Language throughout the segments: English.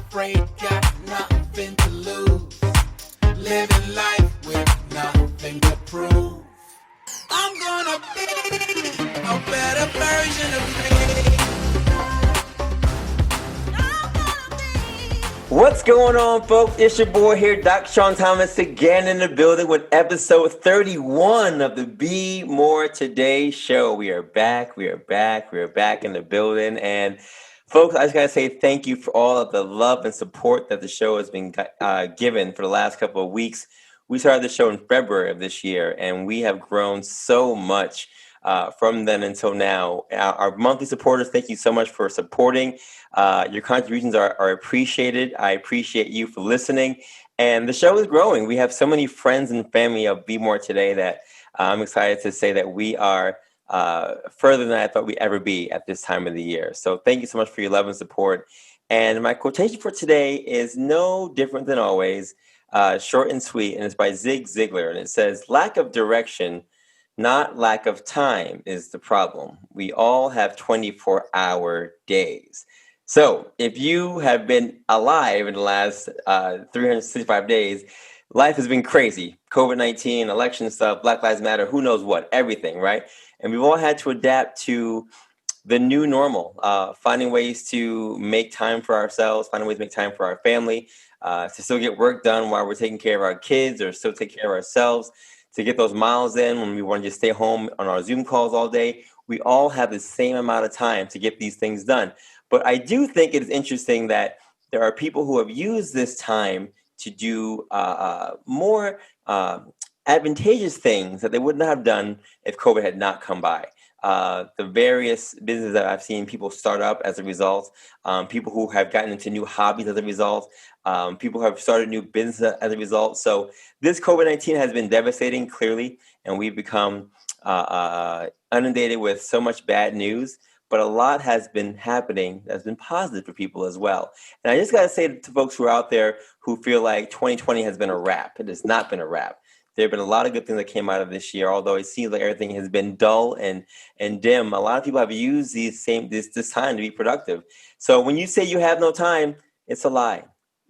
afraid, got nothing to lose. Living life with nothing to prove. I'm gonna be a better version of me. What's going on, folks? It's your boy here, Dr. Sean Thomas, again in the building with episode 31 of the Be More Today show. We are back in the building. And folks, I just got to say thank you for all of the love and support that the show has been given for the last couple of weeks. We started the show in February of this year, and we have grown so much from then until now. Our monthly supporters, thank you so much for supporting. Your contributions are appreciated. I appreciate you for listening. And the show is growing. We have so many friends and family of Be More Today that I'm excited to say that we are further than I thought we'd ever be at this time of the year. So thank you so much for your love and support. And my quotation for today is no different than always, short and sweet, and it's by Zig Ziglar. And it says, lack of direction, not lack of time, is the problem. We all have 24-hour days. So if you have been alive in the last 365 days, life has been crazy. COVID-19, election stuff, Black Lives Matter, who knows what, everything, right? And we've all had to adapt to the new normal, finding ways to make time for ourselves, finding ways to make time for our family, to still get work done while we're taking care of our kids or still take care of ourselves, to get those miles in when we want to just stay home on our Zoom calls all day. We all have the same amount of time to get these things done. But I do think it is interesting that there are people who have used this time to do more advantageous things that they would not have done if COVID had not come by. The various businesses that I've seen people start up as a result, people who have gotten into new hobbies as a result, people who have started new business as a result. So this COVID-19 has been devastating, clearly, and we've become inundated with so much bad news. But a lot has been happening that's been positive for people as well. And I just got to say to folks who are out there who feel like 2020 has been a wrap, it has not been a wrap. There have been a lot of good things that came out of this year, although it seems like everything has been dull and dim. A lot of people have used this time to be productive. So when you say you have no time, it's a lie.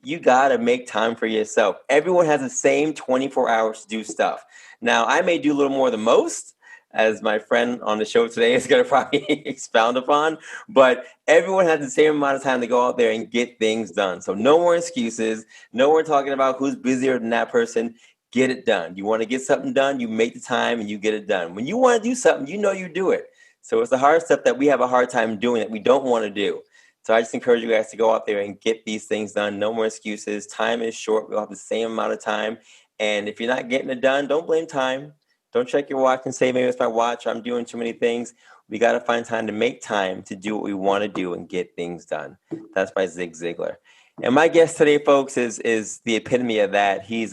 You got to make time for yourself. Everyone has the same 24 hours to do stuff. Now, I may do a little more than most, as my friend on the show today is going to probably expound upon, but everyone has the same amount of time to go out there and get things done. So no more excuses. No more talking about who's busier than that person. Get it done. You want to get something done, you make the time and you get it done. When you want to do something, you do it. So it's the hard stuff that we have a hard time doing that we don't want to do. So I just encourage you guys to go out there and get these things done. No more excuses. Time is short. We all have the same amount of time. And if you're not getting it done, don't blame time. Don't check your watch and say, maybe it's my watch, I'm doing too many things. We got to find time to make time to do what we want to do and get things done. That's by Zig Ziglar. And my guest today, folks, is the epitome of that. He's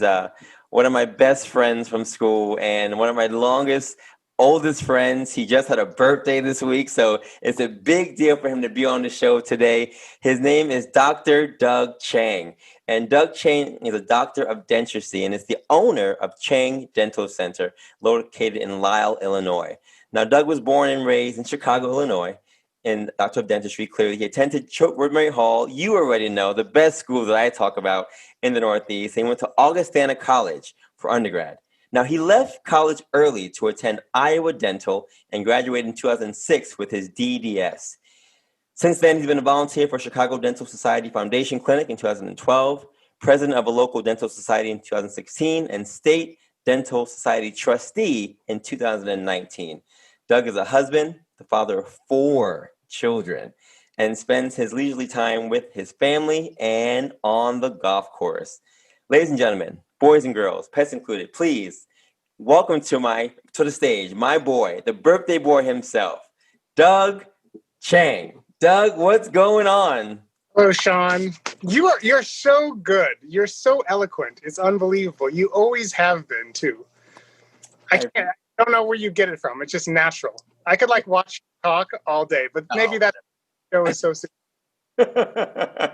one of my best friends from school and one of my oldest friends. He just had a birthday this week, so it's a big deal for him to be on the show today. His name is Dr. Doug Chang. And Doug Chang is a doctor of dentistry and is the owner of Chang Dental Center, located in Lile, Illinois. Now, Doug was born and raised in Chicago, Illinois, in Doctor of Dentistry. Clearly, he attended Choate Rosemary Hall. You already know, the best school that I talk about in the Northeast. He went to Augustana College for undergrad. Now, he left college early to attend Iowa Dental and graduated in 2006 with his DDS. Since then, he's been a volunteer for Chicago Dental Society Foundation Clinic in 2012, president of a local dental society in 2016, and State Dental Society Trustee in 2019. Doug is a husband, the father of 4 children, and spends his leisurely time with his family and on the golf course. Ladies and gentlemen, boys and girls, pets included, please welcome to the stage, my boy, the birthday boy himself, Doug Chang. Doug, what's going on? Hello, Sean. You're so good. You're so eloquent. It's unbelievable. You always have been too. I don't know where you get it from. It's just natural. I could watch you talk all day, but maybe that show is so sick. I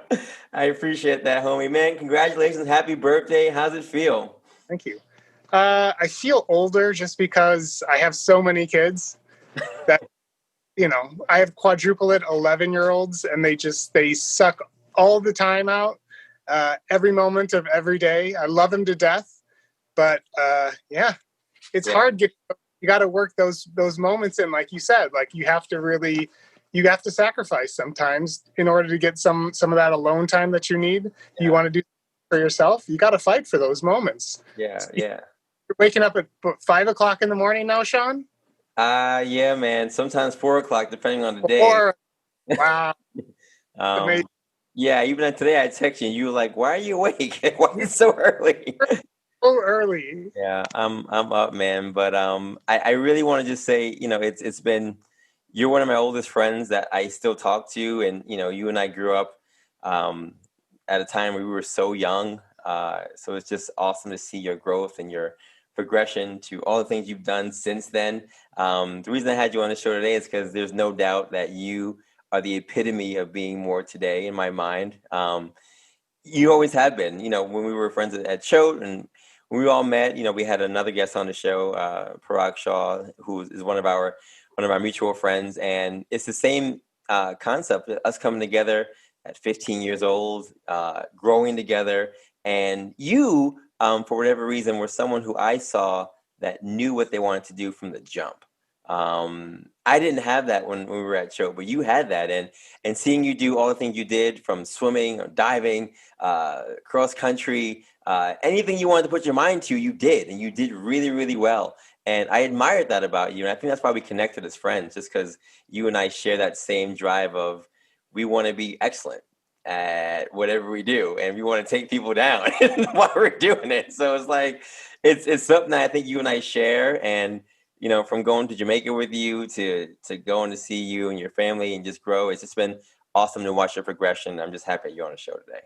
appreciate that, homie. Man, congratulations. Happy birthday. How's it feel? Thank you. I feel older just because I have so many kids that I have quadruplet 11-year-olds and they suck all the time out. every moment of every day. I love him to death, but yeah, it's hard. You got to work those moments in, like you said. Like you have to sacrifice sometimes in order to get some of that alone time that you need. Yeah. You want to do for yourself. You got to fight for those moments. Yeah. You're waking up at 5 o'clock in the morning now, Sean? Yeah, man. Sometimes 4 o'clock, depending on the day. Wow. Amazing. Yeah, even today I texted you and you were like, why are you awake? Why is it so early? So early. Yeah, I'm up, man. But I really want to just say, it's been, you're one of my oldest friends that I still talk to, and you and I grew up at a time where we were so young. So it's just awesome to see your growth and your progression to all the things you've done since then. The reason I had you on the show today is because there's no doubt that you are the epitome of being more today in my mind. You always have been. When we were friends at Choate, and when we all met, we had another guest on the show, Parag Shah, who is one of our mutual friends, and it's the same concept, us coming together at 15 years old, growing together. And you, for whatever reason, were someone who I saw that knew what they wanted to do from the jump. I didn't have that when we were at Choate, but you had that, and seeing you do all the things you did, from swimming or diving, cross country, anything you wanted to put your mind to, you did, and you did really, really well. And I admired that about you, and I think that's why we connected as friends, just because you and I share that same drive of, we want to be excellent at whatever we do, and we want to take people down while we're doing it. So it's like, it's something that I think you and I share. And from going to Jamaica with you to going to see you and your family and just grow, it's just been awesome to watch your progression. I'm just happy you're on the show today.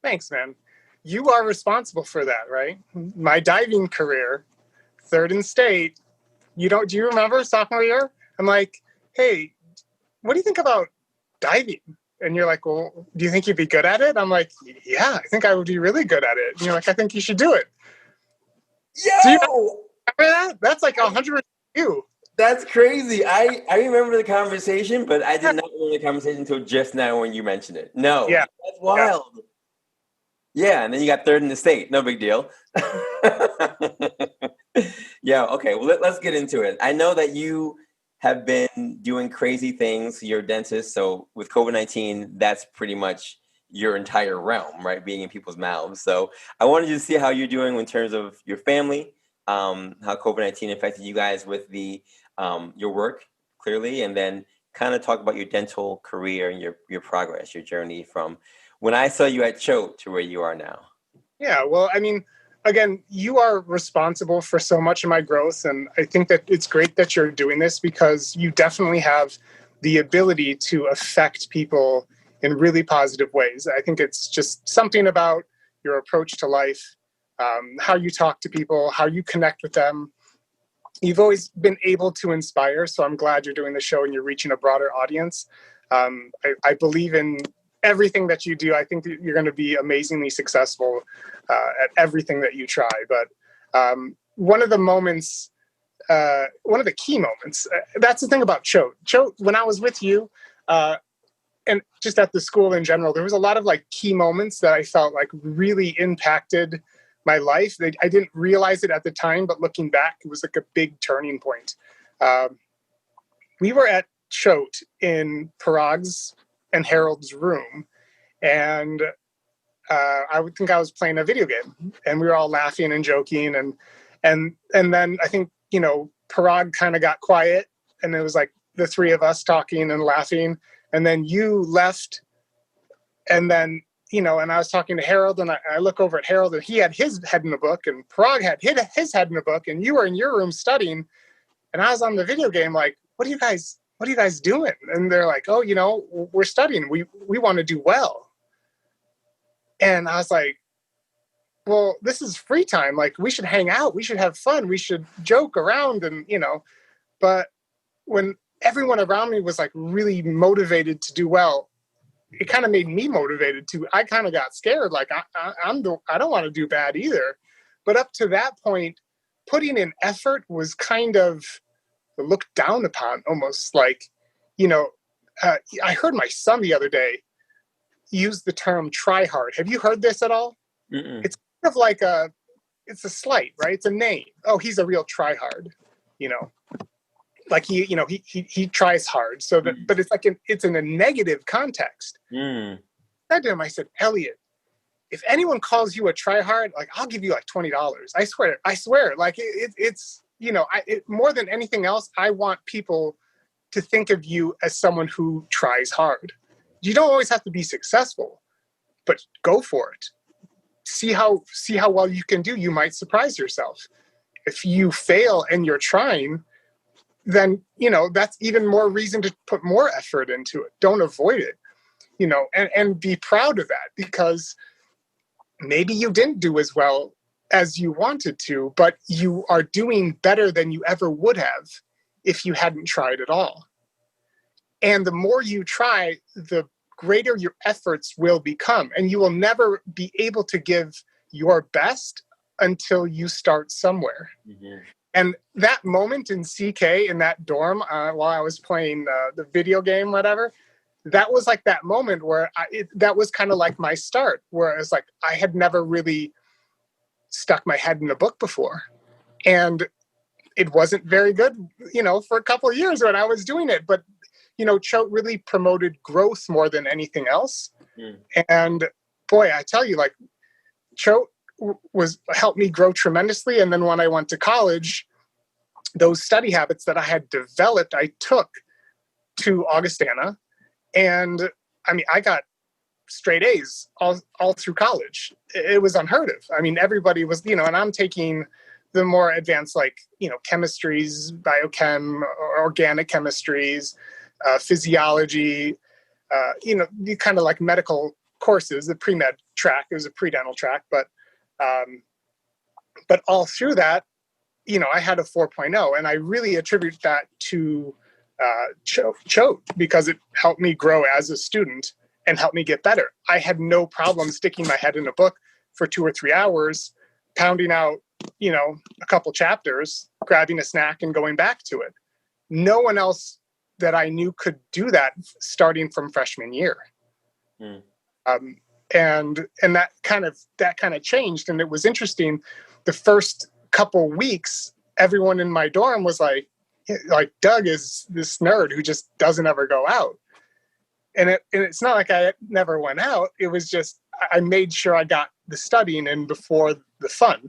Thanks, man. You are responsible for that, right? My diving career, third in state. Do you remember sophomore year? I'm like, hey, what do you think about diving? And you're like, well, do you think you'd be good at it? I'm like, yeah, I think I would be really good at it. And you're like, I think you should do it. Yo! Do you remember that? That's like 100 you. That's crazy. I remember the conversation, but I did not remember the conversation until just now when you mentioned it. No, Yeah. That's wild. Yeah, and then you got third in the state. No big deal. Yeah, okay. Well, let's get into it. I know that you have been doing crazy things. You're a dentist, so with COVID-19, that's pretty much your entire realm, right? Being in people's mouths. So I wanted to see how you're doing in terms of your family, how COVID-19 affected you guys with your work, clearly, and then kind of talk about your dental career and your progress, your journey from when I saw you at Choate to where you are now. Yeah, well, I mean, again, you are responsible for so much of my growth, and I think that it's great that you're doing this because you definitely have the ability to affect people in really positive ways. I think it's just something about your approach to life, how you talk to people, how you connect with them. You've always been able to inspire, so I'm glad you're doing the show and you're reaching a broader audience. I believe in everything that you do. I think that you're going to be amazingly successful at everything that you try. But one of the key moments, that's the thing about Choate. Choate, when I was with you, and just at the school in general, there was a lot of like key moments that I felt like really impacted my life. I didn't realize it at the time, but looking back, it was like a big turning point. We were at Choate in Parag's and Harold's room, and I would think I was playing a video game, and we were all laughing and joking, and then I think Parag kind of got quiet, and it was like the three of us talking and laughing, and then you left, and then and I was talking to Harold, and I look over at Harold, and he had his head in the book, and Parag had his head in the book, and you were in your room studying, and I was on the video game like, what are you guys doing? And they're like, oh, we're studying. We want to do well. And I was like, well, this is free time. Like, we should hang out. We should have fun. We should joke around. And, but when everyone around me was like really motivated to do well, it kind of made me motivated to. I kind of got scared. Like, I don't want to do bad either. But up to that point, putting in effort was kind of looked down upon, almost like, I heard my son the other day. use the term try hard. Have you heard this at all? Mm-mm. It's kind of like it's a slight, right? It's a name. Oh, he's a real try hard, you know, like he tries hard. So that, but it's like it's in a negative context. Mm. I said to him, I said, Elliot, if anyone calls you a try hard, like I'll give you like $20. I swear. Like it's, more than anything else, I want people to think of you as someone who tries hard. You don't always have to be successful, but go for it. See how well you can do. You might surprise yourself. If you fail and you're trying, then, that's even more reason to put more effort into it. Don't avoid it, and be proud of that, because maybe you didn't do as well as you wanted to, but you are doing better than you ever would have if you hadn't tried at all. And the more you try, the greater your efforts will become. And you will never be able to give your best until you start somewhere. Mm-hmm. And that moment in CK, in that dorm, while I was playing the video game, whatever, that was like that moment where that was kind of like my start, where it was like I had never really stuck my head in a book before. And it wasn't very good, for a couple of years when I was doing it. But, Choate really promoted growth more than anything else. Mm. And boy, I tell you, like, Choate helped me grow tremendously. And then when I went to college, those study habits that I had developed, I took to Augustana. And I mean, I got straight A's all through college. It was unheard of. I mean, everybody was, and I'm taking the more advanced, like, chemistries, biochem, organic chemistries, physiology, the kind of like medical courses, the pre-med track. It was a pre-dental track, but all through that, I had a 4.0, and I really attribute that to Choate, because it helped me grow as a student and helped me get better. I had no problem sticking my head in a book for 2 or 3 hours, pounding out, a couple chapters, grabbing a snack and going back to it. No one else that I knew could do that starting from freshman year. Mm. And that kind of changed. And it was interesting. The first couple weeks, everyone in my dorm was like Doug is this nerd who just doesn't ever go out. And it's not like I never went out. It was just, I made sure I got the studying in before the fun.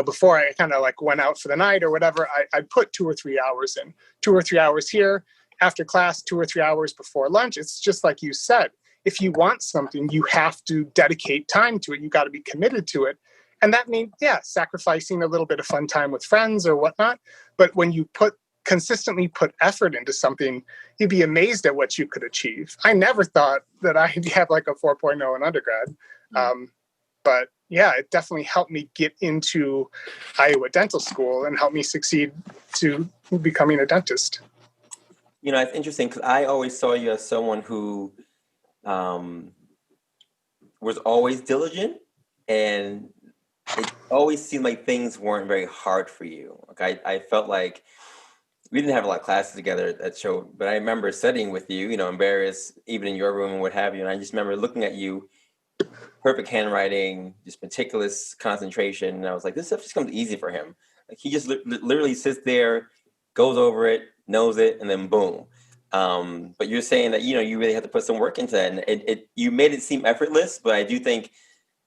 Before I kind of like went out for the night or whatever, I'd put 2 or 3 hours in, 2 or 3 hours here after class, 2 or 3 hours before lunch. It's just like you said, if you want something, you have to dedicate time to it. You got to be committed to it. And that means, sacrificing a little bit of fun time with friends or whatnot. But when you consistently put effort into something, you'd be amazed at what you could achieve. I never thought that I'd have like a 4.0 in undergrad. But yeah, it definitely helped me get into Iowa Dental School and helped me succeed to becoming a dentist. It's interesting because I always saw you as someone who was always diligent, and it always seemed like things weren't very hard for you. Like I felt like we didn't have a lot of classes together at Choate, but I remember studying with you, in various, even in your room and what have you. And I just remember looking at you, perfect handwriting, just meticulous concentration. And I was like, this stuff just comes easy for him. Like he just literally sits there, goes over it, knows it, and then boom. But you're saying that, you really have to put some work into that. And you made it seem effortless, but I do think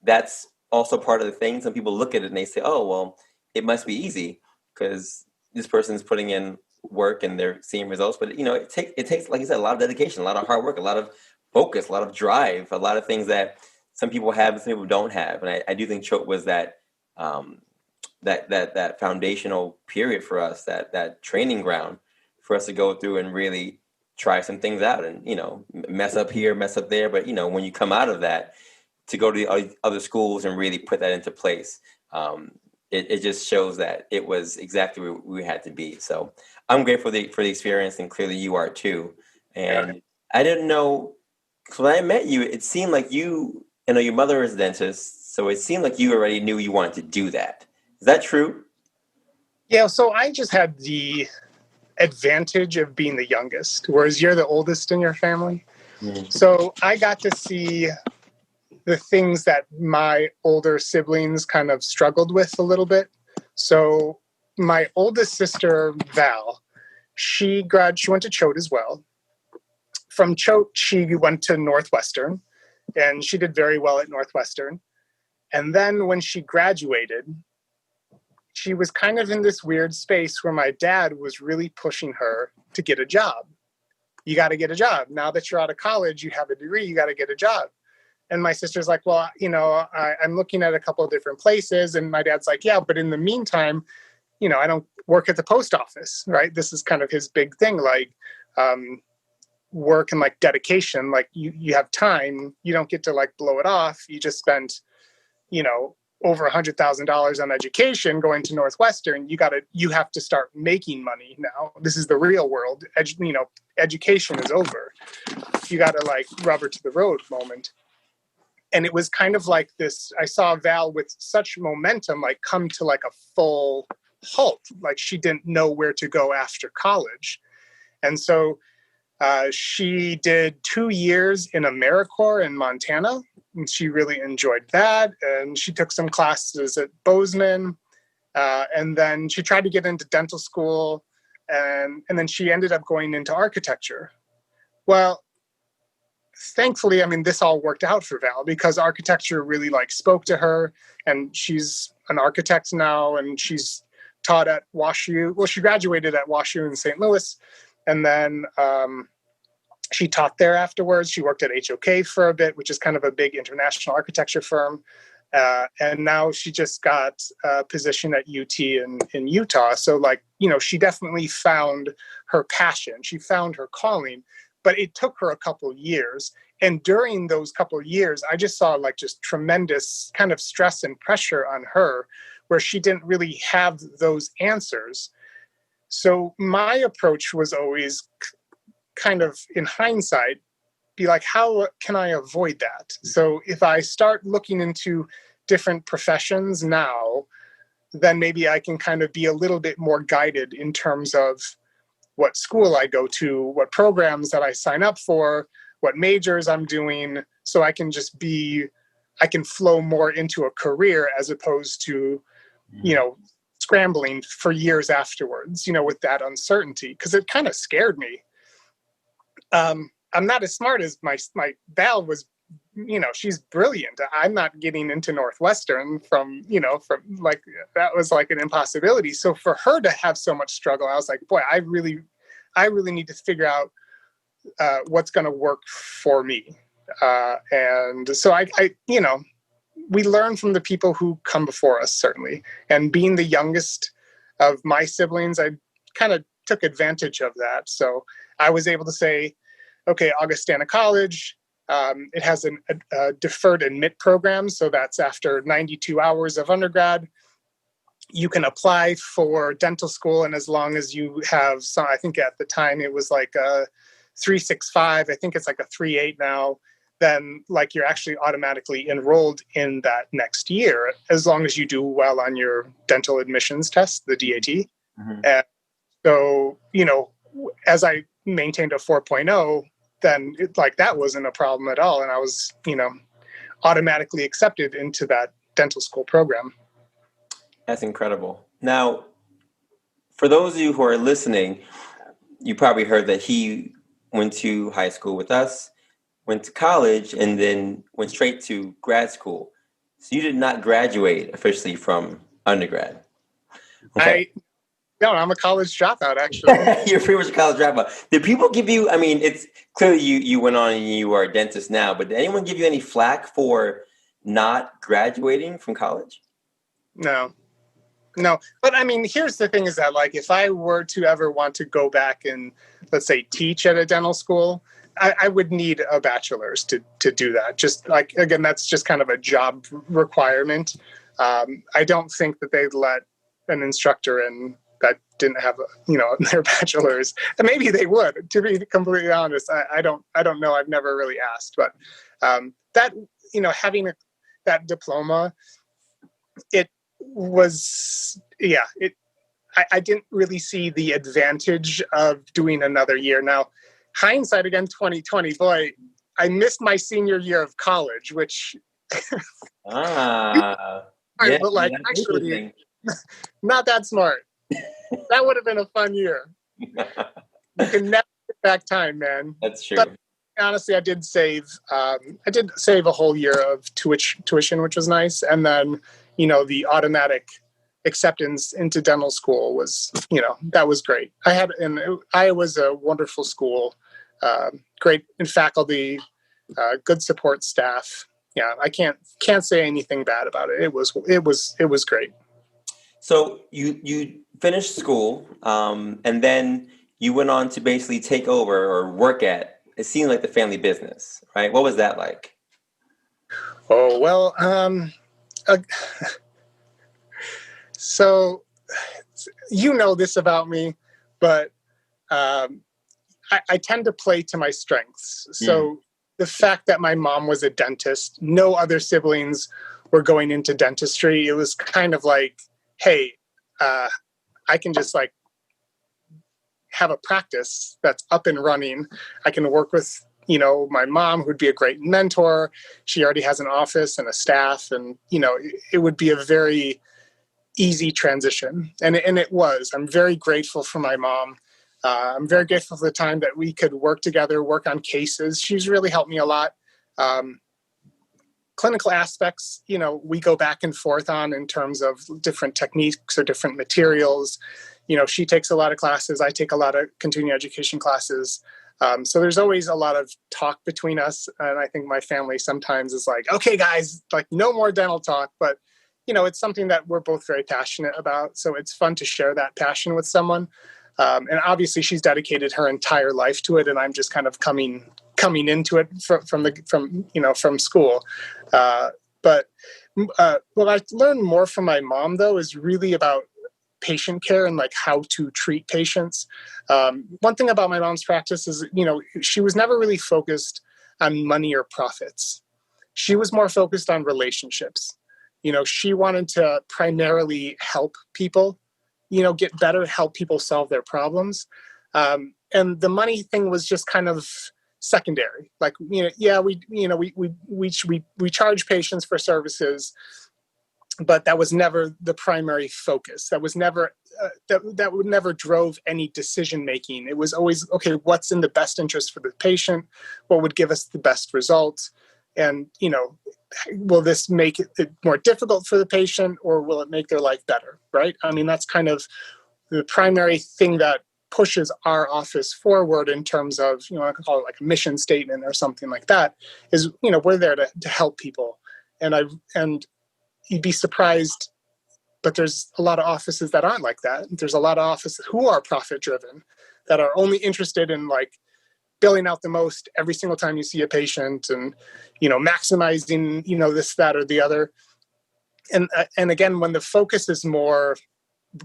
that's also part of the thing. Some people look at it and they say, oh, well, it must be easy because this person's putting in work and they're seeing results. But, it takes, like you said, a lot of dedication, a lot of hard work, a lot of focus, a lot of drive, a lot of things that some people have and some people don't have. And I do think Choate was that foundational period for us, that training ground for us to go through and really try some things out and, mess up here, mess up there. But, when you come out of that, to go to the other schools and really put that into place, it just shows that it was exactly where we had to be. So I'm grateful for the experience, and clearly you are too. And I didn't know, because when I met you, it seemed like you, your mother is a dentist, so it seemed like you already knew you wanted to do that. Is that true? Yeah, so I just had the advantage of being the youngest, whereas you're the oldest in your family. So I got to see the things that my older siblings kind of struggled with a little bit. So my oldest sister, Val, she went to Choate as well. From Choate, she went to Northwestern, and she did very well at Northwestern. And then when she graduated, she was kind of in this weird space where my dad was really pushing her to get a job. You got to get a job. Now that you're out of college, you have a degree, you got to get a job. And my sister's like, well, I'm looking at a couple of different places. And my dad's like, yeah, but in the meantime, I don't work at the post office, right? This is kind of his big thing, like work and like dedication. Like you have time, you don't get to like blow it off. You just spent, over $100,000 on education going to Northwestern. You have to start making money now. This is the real world. Education is over. You got to like rubber to the road moment. And it was kind of like this, I saw Val with such momentum, like come to like a full halt. Like she didn't know where to go after college. And so she did 2 years in AmeriCorps in Montana. And she really enjoyed that. And she took some classes at Bozeman. And then she tried to get into dental school. And then she ended up going into architecture. Well, thankfully, this all worked out for Val because architecture really like spoke to her, and she's an architect now, and she's taught at WashU. Well, she graduated at WashU in St. Louis, and then she taught there afterwards. She worked at HOK for a bit, which is kind of a big international architecture firm. And now she just got a position at UT in Utah. So she definitely found her passion. She found her calling. But it took her a couple of years. And during those couple of years, I just saw like just tremendous kind of stress and pressure on her where she didn't really have those answers. So my approach was always kind of in hindsight, be like, how can I avoid that? So if I start looking into different professions now, then maybe I can kind of be a little bit more guided in terms of what school I go to, what programs that I sign up for, what majors I'm doing, so I can flow more into a career as opposed to, scrambling for years afterwards, with that uncertainty, because it kind of scared me. I'm not as smart as my Val was, she's brilliant. I'm not getting into Northwestern from like, that was like an impossibility. So for her to have so much struggle, I was like, boy, I really need to figure out what's going to work for me. And so I we learn from the people who come before us, certainly. And being the youngest of my siblings, I kind of took advantage of that. So I was able to say, okay, Augustana College, it has a deferred admit program. So that's after 92 hours of undergrad. You can apply for dental school. And as long as you have some, I think at the time it was like a 365, I think it's like a 38 now, then like you're actually automatically enrolled in that next year, as long as you do well on your dental admissions test, the DAT. Mm-hmm. And so, as I maintained a 4.0, then that wasn't a problem at all. And I was, automatically accepted into that dental school program. That's incredible. Now, for those of you who are listening, you probably heard that he went to high school with us, went to college, and then went straight to grad school. So you did not graduate officially from undergrad. Okay. No, I'm a college dropout, actually. You're pretty much a college dropout. Did people give you, it's clearly you went on and you are a dentist now, but did anyone give you any flack for not graduating from college? No. But here's the thing is that if I were to ever want to go back and let's say teach at a dental school, I would need a bachelor's to do that. Just again, that's just kind of a job requirement. I don't think that they'd let an instructor in that didn't have their bachelor's, and maybe they would, to be completely honest. I don't know. I've never really asked, but that having that diploma, it was I didn't really see the advantage of doing another year. Now hindsight, again, 2020, boy, I missed my senior year of college, which Ah, yeah, but like that's actually interesting. not that smart. That would have been a fun year. You can never get back time, man. That's But true. honestly, I did save. I did save a whole year of tuition, which was nice. And then, the automatic acceptance into dental school was, that was great. I was a wonderful school, great in faculty, good support staff. Yeah, I can't say anything bad about it. It was great. So you finished school, and then you went on to basically take over or work at. It seemed like the family business, right? What was that like? Oh well, uh, so you know this about me, but um, I tend to play to my strengths. Mm. So the fact that my mom was a dentist, no other siblings were going into dentistry. It was kind of like, hey, I can just like have a practice that's up and running. I can work with, my mom, who'd be a great mentor. She already has an office and a staff, and, it would be a very easy transition. And it was. I'm very grateful for my mom. I'm very grateful for the time that we could work together, work on cases. She's really helped me a lot. Clinical aspects, we go back and forth on in terms of different techniques or different materials. She takes a lot of classes. I take a lot of continuing education classes. So there's always a lot of talk between us. And I think my family sometimes is like, okay, guys, like no more dental talk. But, it's something that we're both very passionate about. So it's fun to share that passion with someone. And obviously she's dedicated her entire life to it. And I'm just kind of coming into it from school. But what I learned more from my mom, though, is really about patient care and like how to treat patients. One thing about my mom's practice is, she was never really focused on money or profits. She was more focused on relationships. She wanted to primarily help people, get better, help people solve their problems. And the money thing was just kind of secondary. Like, yeah, we charge patients for services, but that was never the primary focus. That was never that would never drove any decision making. It was always, okay, what's in the best interest for the patient? What would give us the best results? And will this make it more difficult for the patient, or will it make their life better? Right? I mean, that's kind of the primary thing that pushes our office forward in terms of, I could call it like a mission statement or something like that, is, we're there to help people. And you'd be surprised, but there's a lot of offices that aren't like that. There's a lot of offices who are profit driven, that are only interested in like billing out the most every single time you see a patient, and, maximizing, this, that, or the other. And again, when the focus is more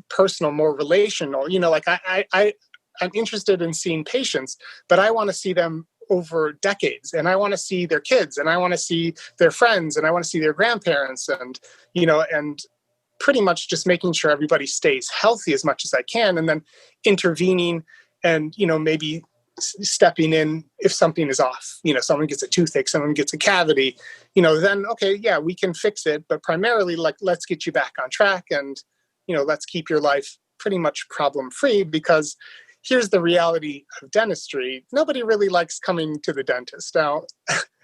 personal, more relational, like I'm interested in seeing patients, but I want to see them over decades, and I want to see their kids, and I want to see their friends, and I want to see their grandparents, and, and pretty much just making sure everybody stays healthy as much as I can, and then intervening and, maybe stepping in if something is off. Someone gets a toothache, someone gets a cavity, then, okay, yeah, we can fix it. But primarily, like, let's get you back on track, and, let's keep your life pretty much problem free, because here's the reality of dentistry. Nobody really likes coming to the dentist. Now,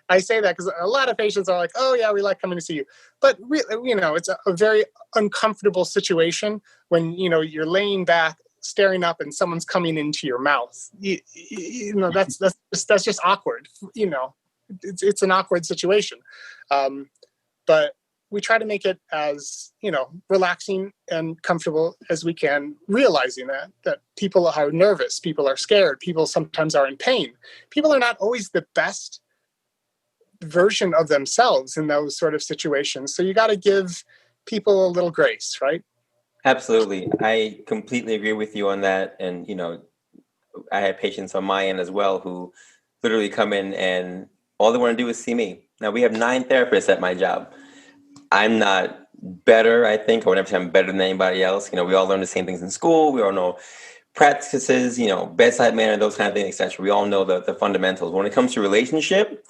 I say that because a lot of patients are like, oh, yeah, we like coming to see you. But, really, it's a very uncomfortable situation when, you're laying back, staring up, and someone's coming into your mouth. That's just awkward. It's an awkward situation. But we try to make it as, relaxing and comfortable as we can, realizing that people are nervous, people are scared, people sometimes are in pain. People are not always the best version of themselves in those sort of situations. So you got to give people a little grace, right? Absolutely. I completely agree with you on that. And, I had patients on my end as well who literally come in and all they want to do is see me. Now, we have 9 therapists at my job. I'm not better, I think. I would never say I'm better than anybody else. We all learn the same things in school. We all know practices, bedside manner, those kind of things, etc. We all know the fundamentals. When it comes to relationship,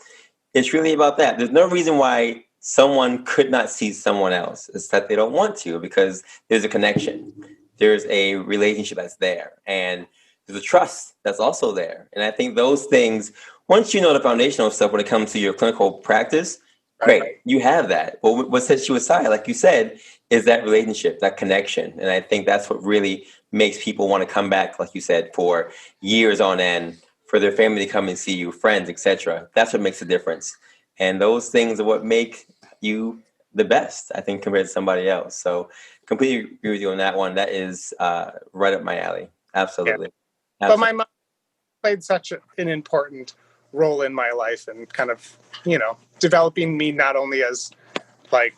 it's really about that. There's no reason why someone could not see someone else. It's that they don't want to, because there's a connection. There's a relationship that's there. And there's a trust that's also there. And I think those things, once you know the foundational stuff when it comes to your clinical practice, great, you have that. But what sets you aside, like you said, is that relationship, that connection. And I think that's what really makes people want to come back, like you said, for years on end, for their family to come and see you, friends, etc. That's what makes a difference. And those things are what make you the best, I think, compared to somebody else. So completely agree with you on that one. That is right up my alley. Absolutely. Yeah. But my mom played such an important role in my life and kind of, developing me not only as like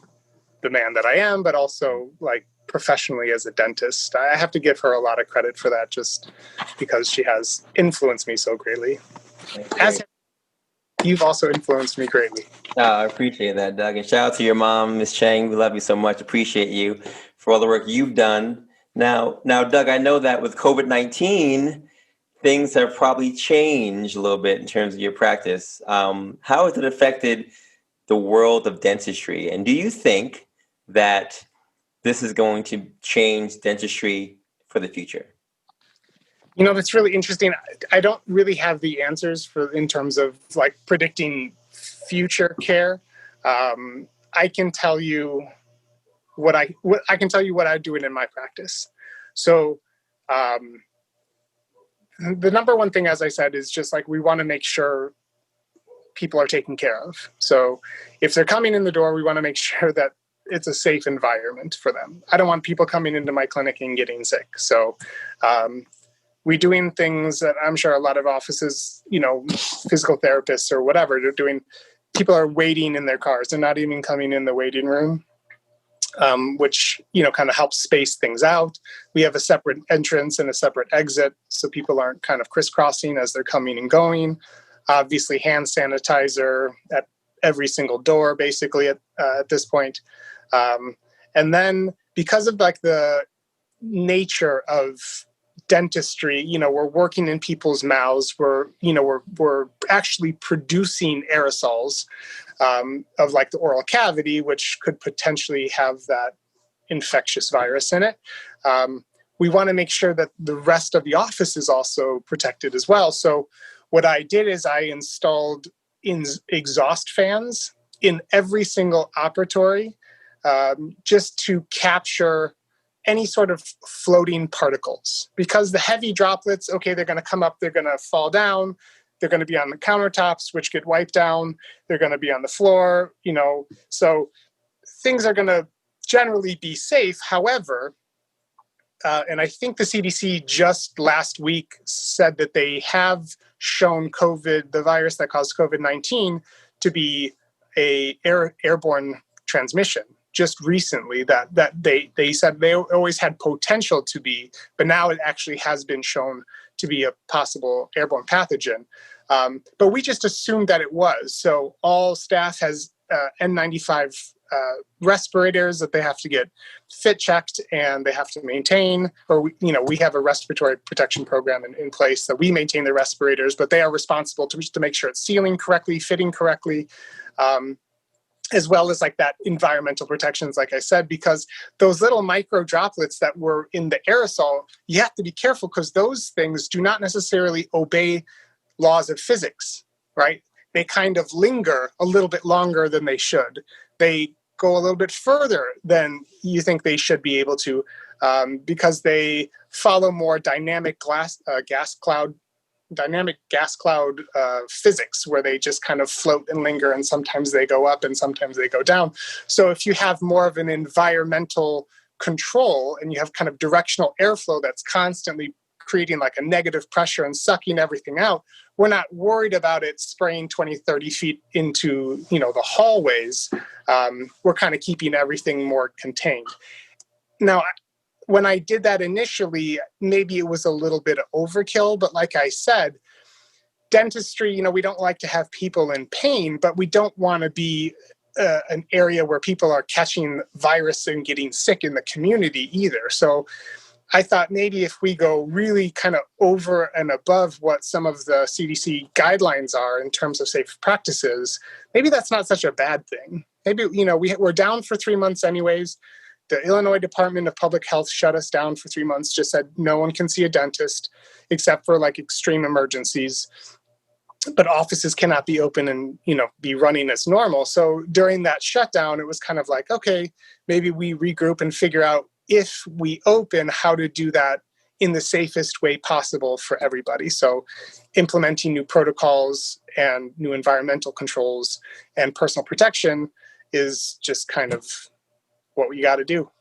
the man that I am, but also like professionally as a dentist. I have to give her a lot of credit for that, just because she has influenced me so greatly. As you've also influenced me greatly. I appreciate that, Doug. And shout out to your mom, Miss Chang. We love you so much. Appreciate you for all the work you've done. Now, Doug, I know that with COVID-19, things have probably changed a little bit in terms of your practice. How has it affected the world of dentistry? And do you think that this is going to change dentistry for the future? That's really interesting. I don't really have the answers in terms of like predicting future care. I can tell you what I'm doing in my practice. So, the number one thing, as I said, is just like we want to make sure people are taken care of. So if they're coming in the door, we want to make sure that it's a safe environment for them. I don't want people coming into my clinic and getting sick. So we're doing things that I'm sure a lot of offices, physical therapists or whatever, they're doing. People are waiting in their cars. They're not even coming in the waiting room. Which, kind of helps space things out. We have a separate entrance and a separate exit, so people aren't kind of crisscrossing as they're coming and going. Obviously, hand sanitizer at every single door, basically, at this point. And then because of like the nature of dentistry, we're working in people's mouths. We're actually producing aerosols of like the oral cavity, which could potentially have that infectious virus in it. We want to make sure that the rest of the office is also protected as well. So what I did is I installed exhaust fans in every single operatory, just to capture any sort of floating particles, because the heavy droplets, they're going to come up, they're going to fall down, they're going to be on the countertops, which get wiped down, they're going to be on the floor, so things are going to generally be safe. However, and I think the CDC just last week said that they have shown the virus that caused COVID-19, to be a airborne transmission. Just recently, that they said they always had potential to be, but now it actually has been shown to be a possible airborne pathogen. But we just assumed that it was. So all staff has N95 respirators that they have to get fit checked and they have to maintain, or we have a respiratory protection program in place that we maintain the respirators, but they are responsible to make sure it's sealing correctly, fitting correctly, as well as like that environmental protections, like I said, because those little micro droplets that were in the aerosol, you have to be careful because those things do not necessarily obey laws of physics, right? They kind of linger a little bit longer than they should. They go a little bit further than you think they should be able to, because they follow more dynamic gas cloud physics, where they just kind of float and linger, and sometimes they go up and sometimes they go down. So if you have more of an environmental control and you have kind of directional airflow that's constantly creating like a negative pressure and sucking everything out, we're not worried about it spraying 20, 30 feet into, the hallways. We're kind of keeping everything more contained. Now, when I did that initially, maybe it was a little bit of overkill, but like I said, dentistry, we don't like to have people in pain, but we don't want to be an area where people are catching virus and getting sick in the community either. So I thought maybe if we go really kind of over and above what some of the CDC guidelines are in terms of safe practices, maybe that's not such a bad thing. Maybe, we're down for 3 months anyways. The Illinois Department of Public Health shut us down for 3 months, just said no one can see a dentist except for like extreme emergencies. But offices cannot be open and, be running as normal. So during that shutdown, it was kind of like, okay, maybe we regroup and figure out if we open, how to do that in the safest way possible for everybody. So implementing new protocols and new environmental controls and personal protection is just kind of what we got to do.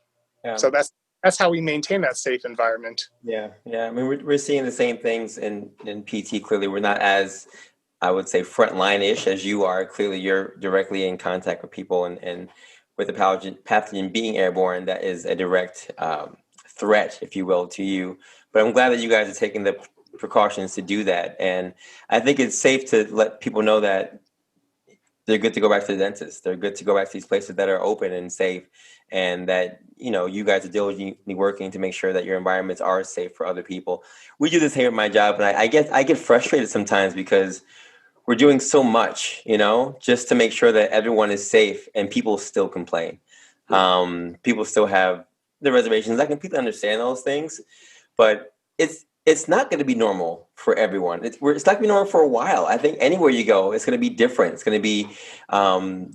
Yeah. So that's how we maintain that safe environment. Yeah. I mean, we're seeing the same things in PT. Clearly, we're not as, I would say, frontline-ish as you are. Clearly, you're directly in contact with people, and with the pathogen being airborne, that is a direct threat, if you will, to you. But I'm glad that you guys are taking the precautions to do that. And I think it's safe to let people know that they're good to go back to the dentist. They're good to go back to these places that are open and safe, and that, you guys are diligently working to make sure that your environments are safe for other people. We do this here at my job, and I get frustrated sometimes because we're doing so much, just to make sure that everyone is safe, and people still complain. People still have the reservations. I completely understand those things, but it's not going to be normal for everyone. It's not going to be normal for a while. I think anywhere you go, it's going to be different. It's going to be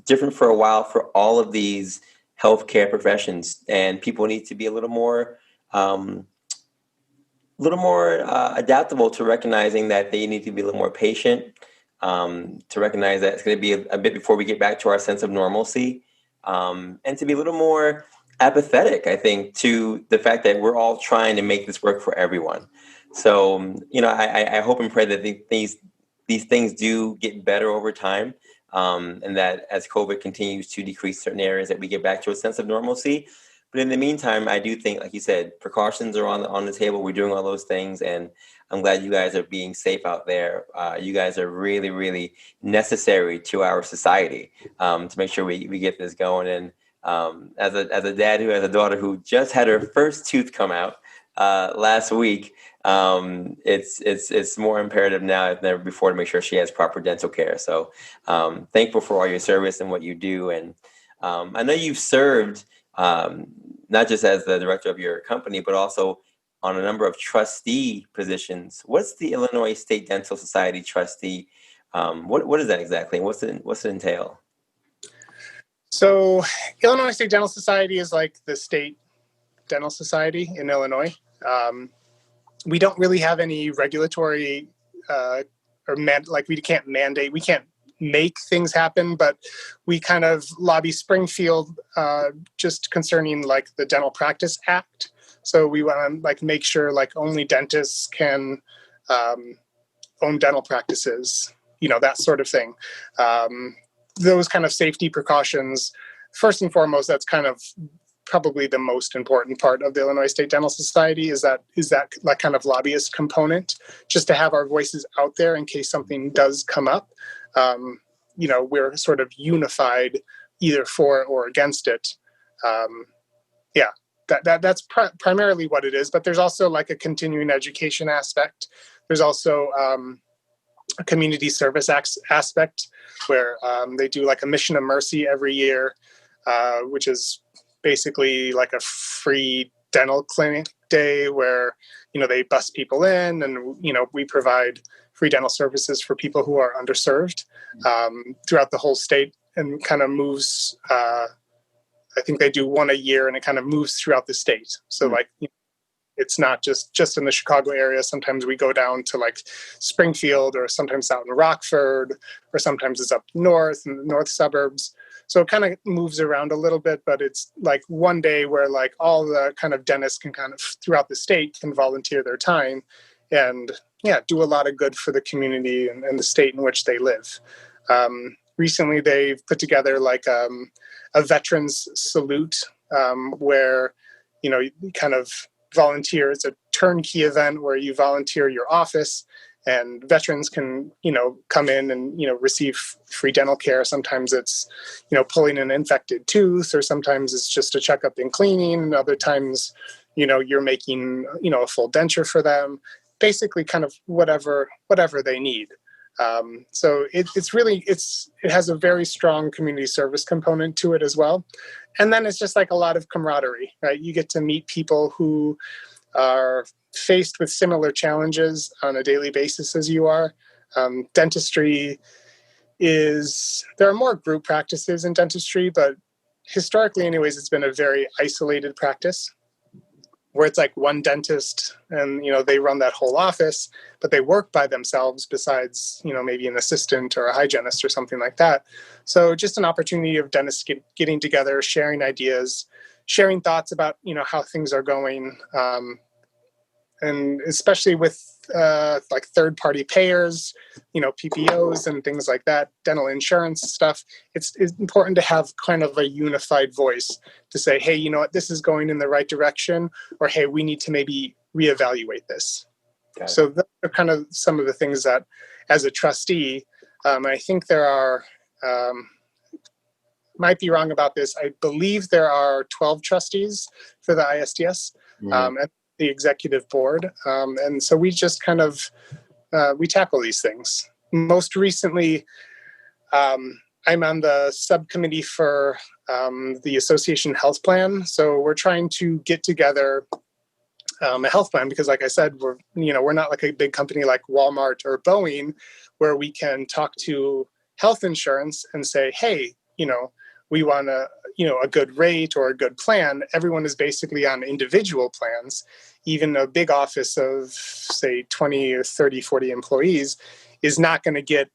different for a while for all of these healthcare professions, and people need to be a little more adaptable to recognizing that they need to be a little more patient. To recognize that it's going to be a bit before we get back to our sense of normalcy, and to be a little more apathetic, I think, to the fact that we're all trying to make this work for everyone. So, I hope and pray that these things do get better over time, and that as COVID continues to decrease certain areas, that we get back to a sense of normalcy. But in the meantime, I do think, like you said, precautions are on the table. We're doing all those things, and I'm glad you guys are being safe out there. You guys are really, really necessary to our society, to make sure we get this going. And as a dad who has a daughter who just had her first tooth come out last week, it's more imperative now than ever before to make sure she has proper dental care. So thankful for all your service and what you do. And I know you've served not just as the director of your company, but also on a number of trustee positions. What's the Illinois State Dental Society Trustee? What is that exactly? What's it entail? So Illinois State Dental Society is like the state dental society in Illinois. We don't really have any regulatory we can't mandate, we can't make things happen, but we kind of lobby Springfield just concerning like the Dental Practice Act. So we want to make sure only dentists can own dental practices, that sort of thing. Those kind of safety precautions, first and foremost, that's kind of probably the most important part of the Illinois State Dental Society is that kind of lobbyist component, just to have our voices out there in case something does come up. We're sort of unified either for or against it. That's primarily what it is, but there's also a continuing education aspect. There's also a community service aspect where they do a Mission of Mercy every year, which is basically a free dental clinic day where, they bus people in and, we provide free dental services for people who are underserved throughout the whole state, and kind of moves, I think they do one a year, and it kind of moves throughout the state. So it's not just in the Chicago area. Sometimes we go down to Springfield, or sometimes out in Rockford, or sometimes it's up north in the north suburbs. So it kind of moves around a little bit, but it's one day where all the kind of dentists can kind of throughout the state can volunteer their time and do a lot of good for the community and the state in which they live. Recently, they've put together a veterans salute where, you kind of volunteer. It's a turnkey event where you volunteer your office, and veterans can, come in and, receive free dental care. Sometimes it's, pulling an infected tooth, or sometimes it's just a checkup and cleaning. And other times, you're making, a full denture for them, basically kind of whatever they need. So it has a very strong community service component to it as well. And then it's just like a lot of camaraderie, right? You get to meet people who are faced with similar challenges on a daily basis as you are. Dentistry there are more group practices in dentistry, but historically anyways, it's been a very isolated practice where it's like one dentist and, they run that whole office, but they work by themselves besides, maybe an assistant or a hygienist or something like that. So just an opportunity of dentists getting together, sharing ideas, sharing thoughts about, how things are going. And especially with like third-party payers, PPOs and things like that, dental insurance stuff, it's important to have kind of a unified voice to say, hey, you know what, this is going in the right direction, or hey, we need to maybe reevaluate this. So those are kind of some of the things that, as a trustee, I think there are, might be wrong about this, I believe there are 12 trustees for the ISDS. At the executive board. And so we just kind of, we tackle these things. Most recently, I'm on the subcommittee for the association health plan. So we're trying to get together a health plan because, like I said, we're not like a big company like Walmart or Boeing where we can talk to health insurance and say, hey, we want a good rate or a good plan. Everyone is basically on individual plans. Even a big office of, say, 20 or 30, 40 employees is not going to get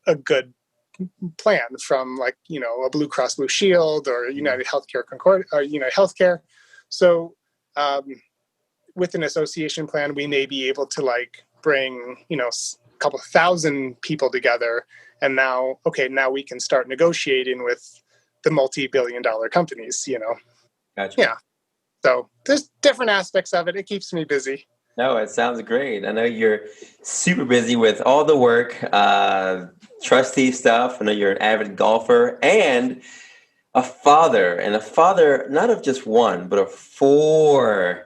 a good plan from like, a Blue Cross Blue Shield or United Healthcare Concord or United Healthcare. So with an association plan, we may be able to like bring, a couple thousand people together. And now we can start negotiating with the multi-billion-dollar companies, Gotcha. Yeah. So there's different aspects of it. It keeps me busy. No, it sounds great. I know you're super busy with all the work, trustee stuff. I know you're an avid golfer and a father, not of just one, but of four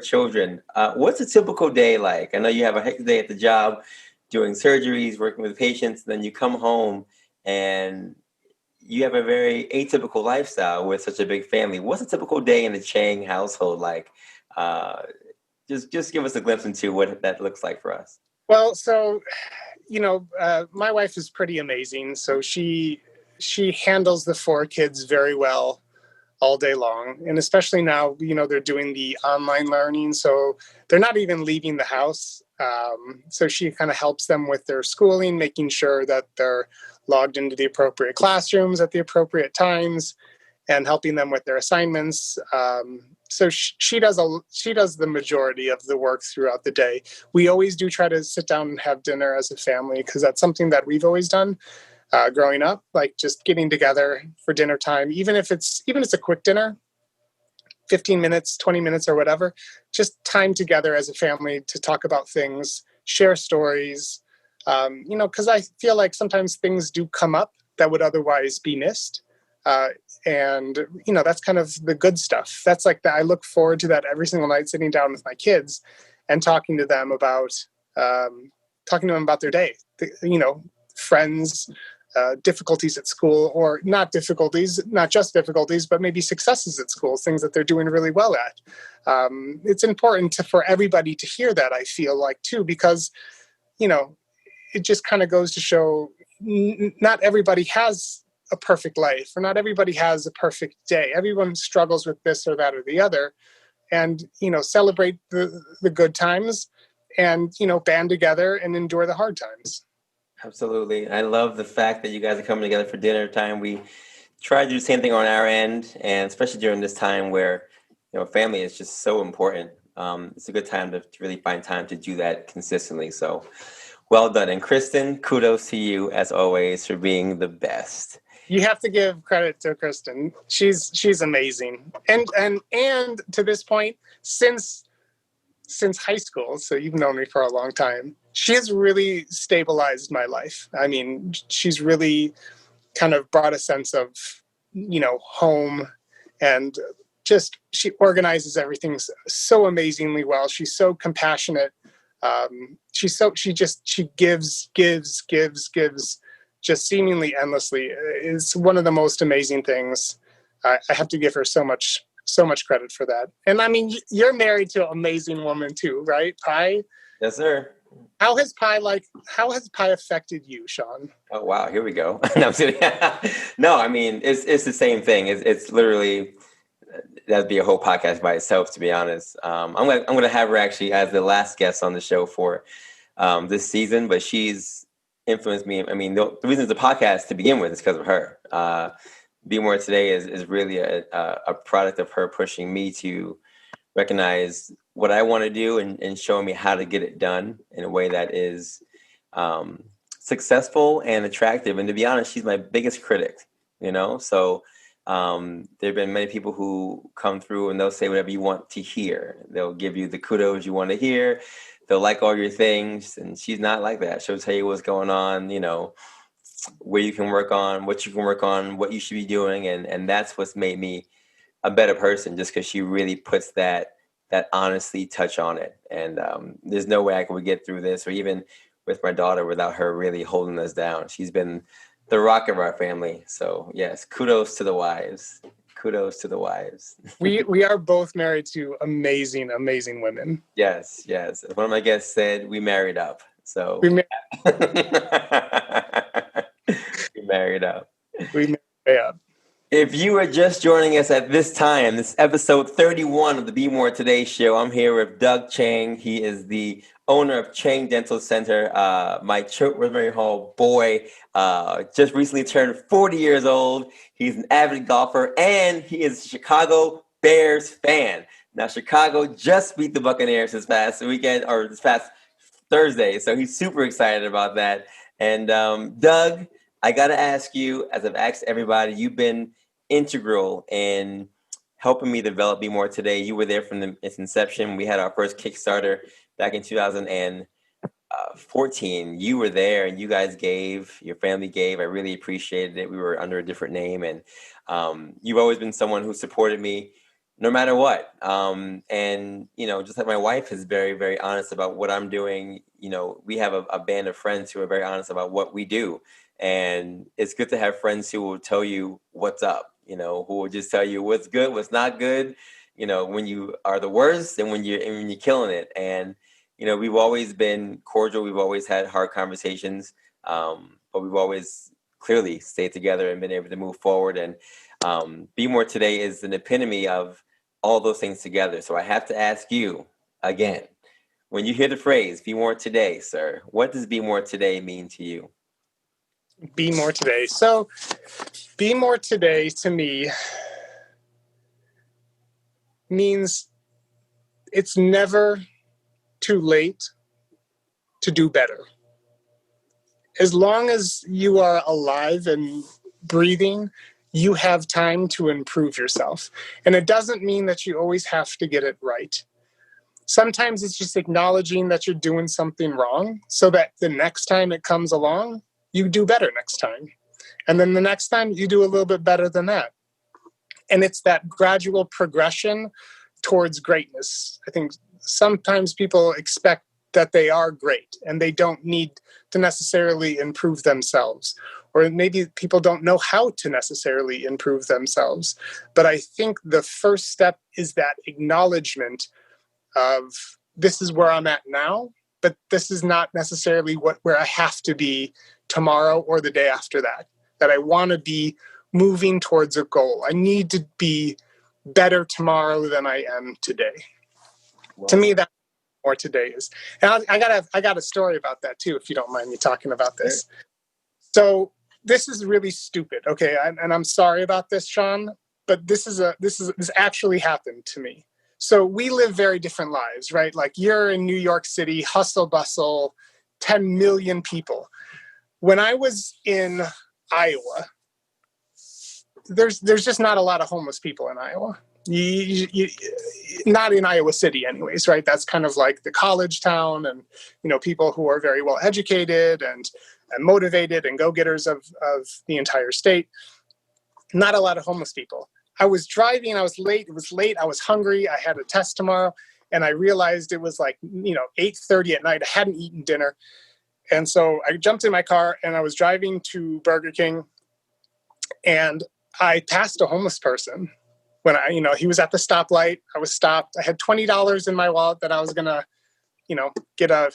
children. What's a typical day like? I know you have a hectic day at the job, doing surgeries, working with patients. Then you come home and you have a very atypical lifestyle with such a big family. What's a typical day in the Chang household like? Just give us a glimpse into what that looks like for us. Well, so, my wife is pretty amazing. So she handles the four kids very well all day long. And especially now, they're doing the online learning. So they're not even leaving the house. So she kind of helps them with their schooling, making sure that they're logged into the appropriate classrooms at the appropriate times and helping them with their assignments. So she does the majority of the work throughout the day. We always do try to sit down and have dinner as a family because that's something that we've always done growing up, like just getting together for dinner time, even if it's a quick dinner, 15 minutes, 20 minutes or whatever, just time together as a family to talk about things, share stories, because I feel like sometimes things do come up that would otherwise be missed. And that's kind of the good stuff. That's like I look forward to that every single night, sitting down with my kids and talking to them about their day, friends, difficulties at school, or not just difficulties, but maybe successes at school, things that they're doing really well at. It's important for everybody to hear that, I feel like, too, because, it just kind of goes to show not everybody has a perfect life, or not everybody has a perfect day. Everyone struggles with this or that or the other, and, celebrate the good times and, band together and endure the hard times. Absolutely. I love the fact that you guys are coming together for dinner time. We try to do the same thing on our end, and especially during this time where, family is just so important. It's a good time to really find time to do that consistently. So well done. And Kristen, kudos to you as always for being the best. You have to give credit to Kristen. She's amazing. And to this point, since high school, so you've known me for a long time, she has really stabilized my life. I mean, she's really kind of brought a sense of, home and she organizes everything so amazingly well. She's so compassionate. She gives just seemingly endlessly. Is one of the most amazing things. I have to give her so much credit for that. And I mean, you're married to an amazing woman too, right? Pi? Yes, sir. How has Pi affected you, Sean? Oh wow, here we go. No, I'm kidding. No, I mean it's the same thing. It's literally that'd be a whole podcast by itself, to be honest. I'm gonna have her actually as the last guest on the show for this season, but she's influenced me. I mean, the reason it's a podcast to begin with is because of her. Be More Today is really a product of her pushing me to recognize what I want to do and showing me how to get it done in a way that is successful and attractive. And to be honest, she's my biggest critic, So there have been many people who come through and they'll say whatever you want to hear. They'll give you the kudos you want to hear. They'll like all your things. And she's not like that. She'll tell you what's going on, where you can work on, what you can work on, what you should be doing. And that's what's made me a better person, just because she really puts that honestly touch on it. And there's no way I could get through this, or even with my daughter, without her really holding us down. She's been the rock of our family. So yes, kudos to the wives. Kudos to the wives. We are both married to amazing women. Yes. As one of my guests said, we married up. So We we married up. We married up. If you are just joining us at this time, this episode 31 of the Be More Today show, I'm here with Doug Chang. He is the owner of Chang Dental Center, my Choate Rosemary Hall boy, just recently turned 40 years old. He's an avid golfer, and he is a Chicago Bears fan. Now, Chicago just beat the Buccaneers this past Thursday, so he's super excited about that. And Doug, I got to ask you, as I've asked everybody, you've been integral in helping me develop Be More Today. You were there from its inception. We had our first Kickstarter back in 2014. You were there, and you guys your family gave. I really appreciated it. We were under a different name, and you've always been someone who supported me no matter what. And, just like my wife is very, very honest about what I'm doing, we have a band of friends who are very honest about what we do. And it's good to have friends who will tell you what's up, who will just tell you what's good, what's not good, when you are the worst and when you're killing it. And, we've always been cordial. We've always had hard conversations, but we've always clearly stayed together and been able to move forward. And Be More Today is an epitome of all those things together. So I have to ask you again, when you hear the phrase Be More Today, sir, what does Be More Today mean to you? Be More Today. So, Be More Today to me means it's never too late to do better. As long as you are alive and breathing, you have time to improve yourself. And it doesn't mean that you always have to get it right. Sometimes it's just acknowledging that you're doing something wrong so that the next time it comes along, you do better next time. And then the next time you do a little bit better than that. And it's that gradual progression towards greatness. I think sometimes people expect that they are great and they don't need to necessarily improve themselves. Or maybe people don't know how to necessarily improve themselves. But I think the first step is that acknowledgement of this is where I'm at now, but this is not necessarily where I have to be tomorrow or the day after that I want to be moving towards a goal. I need to be better tomorrow than I am today. Wow. To me, that's what today is. And I got a story about that too, if you don't mind me talking about this. Sure. So this is really stupid. Okay. And I'm sorry about this, Sean, but this actually happened to me. So we live very different lives, right? Like you're in New York City, hustle bustle, 10 million people. When I was in Iowa, there's just not a lot of homeless people in Iowa. Not in Iowa City anyways, right? That's kind of like the college town and, people who are very well educated and motivated and go-getters of the entire state. Not a lot of homeless people. I was driving, I was late. It was late. I was hungry. I had a test tomorrow. And I realized it was like, 8:30 at night. I hadn't eaten dinner. And so I jumped in my car and I was driving to Burger King, and I passed a homeless person when he was at the stoplight. I was stopped. I had $20 in my wallet that I was going to, get a,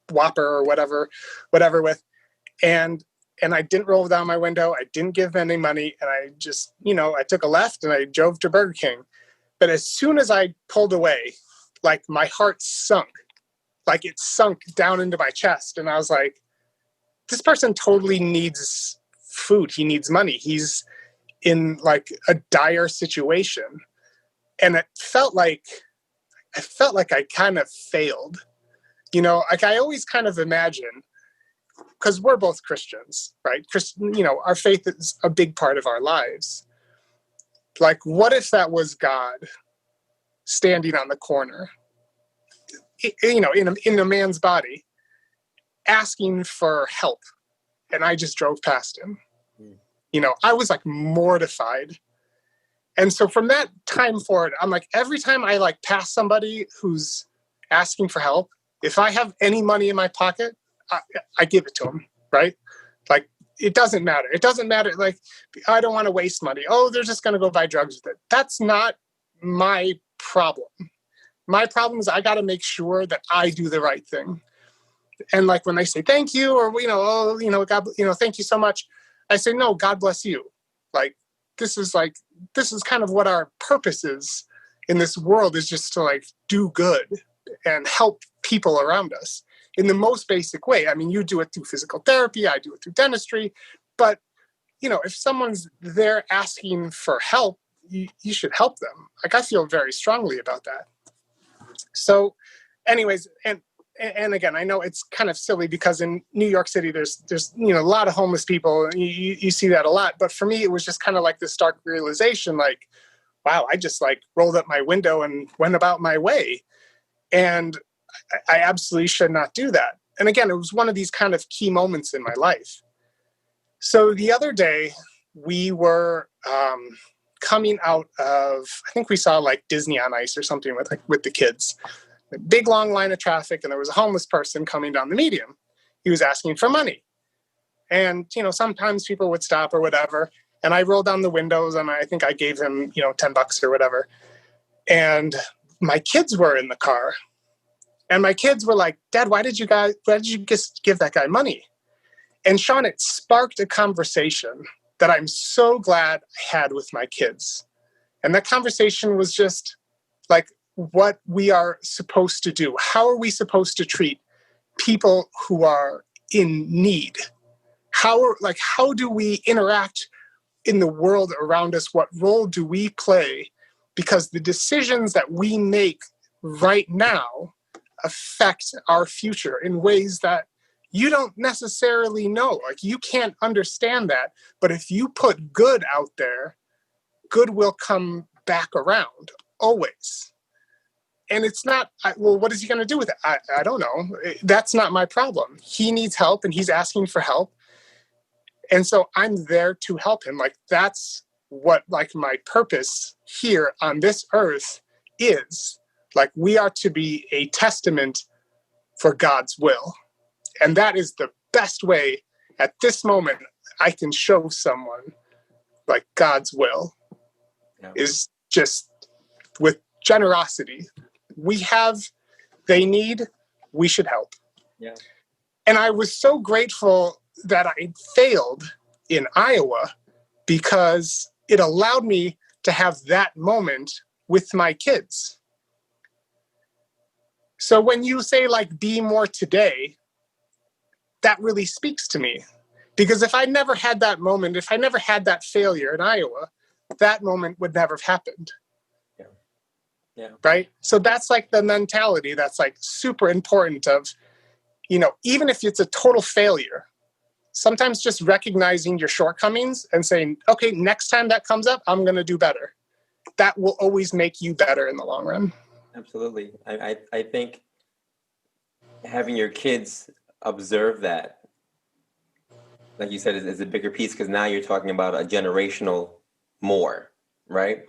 Whopper or whatever with. And I didn't roll down my window. I didn't give him any money. And I just, I took a left and I drove to Burger King. But as soon as I pulled away, like my heart sunk, like it sunk down into my chest. And I was like, this person totally needs food. He needs money. He's in like a dire situation. And it felt like I kind of failed. Like I always kind of imagine, because we're both Christians, right? Our faith is a big part of our lives. Like, what if that was God standing on the corner, in a man's body, asking for help, and I just drove past him? I was like mortified. And so from that time forward, I'm like, every time I like pass somebody who's asking for help, if I have any money in my pocket, I give it to them, right? Like, it doesn't matter. It doesn't matter. Like, I don't want to waste money. Oh, they're just going to go buy drugs with it. That's not my problem. My problem is I got to make sure that I do the right thing. And like when they say thank you, or, God, thank you so much, I say, no, God bless you. Like, this is kind of what our purpose is in this world, is just to like do good and help people around us in the most basic way. I mean, you do it through physical therapy, I do it through dentistry, but if someone's there asking for help, you should help them. Like, I feel very strongly about that. So anyways, and again, I know it's kind of silly because in New York City, there's a lot of homeless people. You see that a lot. But for me, it was just kind of like this stark realization, like, wow, I just like rolled up my window and went about my way. And I absolutely should not do that. And again, it was one of these kind of key moments in my life. So the other day, we were coming out of, I think we saw like Disney on Ice or something with the kids. A big long line of traffic, and there was a homeless person coming down the median. He was asking for money. And, sometimes people would stop or whatever. And I rolled down the windows and I think I gave him, $10 or whatever. And my kids were in the car. And my kids were like, Dad, why did you just give that guy money? And Sean, it sparked a conversation that I'm so glad I had with my kids. And that conversation was just like what we are supposed to do. How are we supposed to treat people who are in need? How do we interact in the world around us? What role do we play? Because the decisions that we make right now affect our future in ways that you don't necessarily know. Like, you can't understand that. But if you put good out there, good will come back around, always. And it's not, well, what is he going to do with it? I don't know. That's not my problem. He needs help and he's asking for help. And so I'm there to help him. Like, that's what like my purpose here on this earth is. Like, we are to be a testament for God's will. And that is the best way at this moment I can show someone like God's will is just with generosity. They need, we should help. Yeah. And I was so grateful that I failed in Iowa because it allowed me to have that moment with my kids. So when you say like, be more today, that really speaks to me. Because if I never had that moment, if I never had that failure in Iowa, that moment would never have happened. Yeah. Right? So that's like the mentality that's like super important of, even if it's a total failure, sometimes just recognizing your shortcomings and saying, okay, next time that comes up, I'm going to do better. That will always make you better in the long run. Absolutely. I think having your kids observe that, like you said, is a bigger piece, because now you're talking about a generational more, right?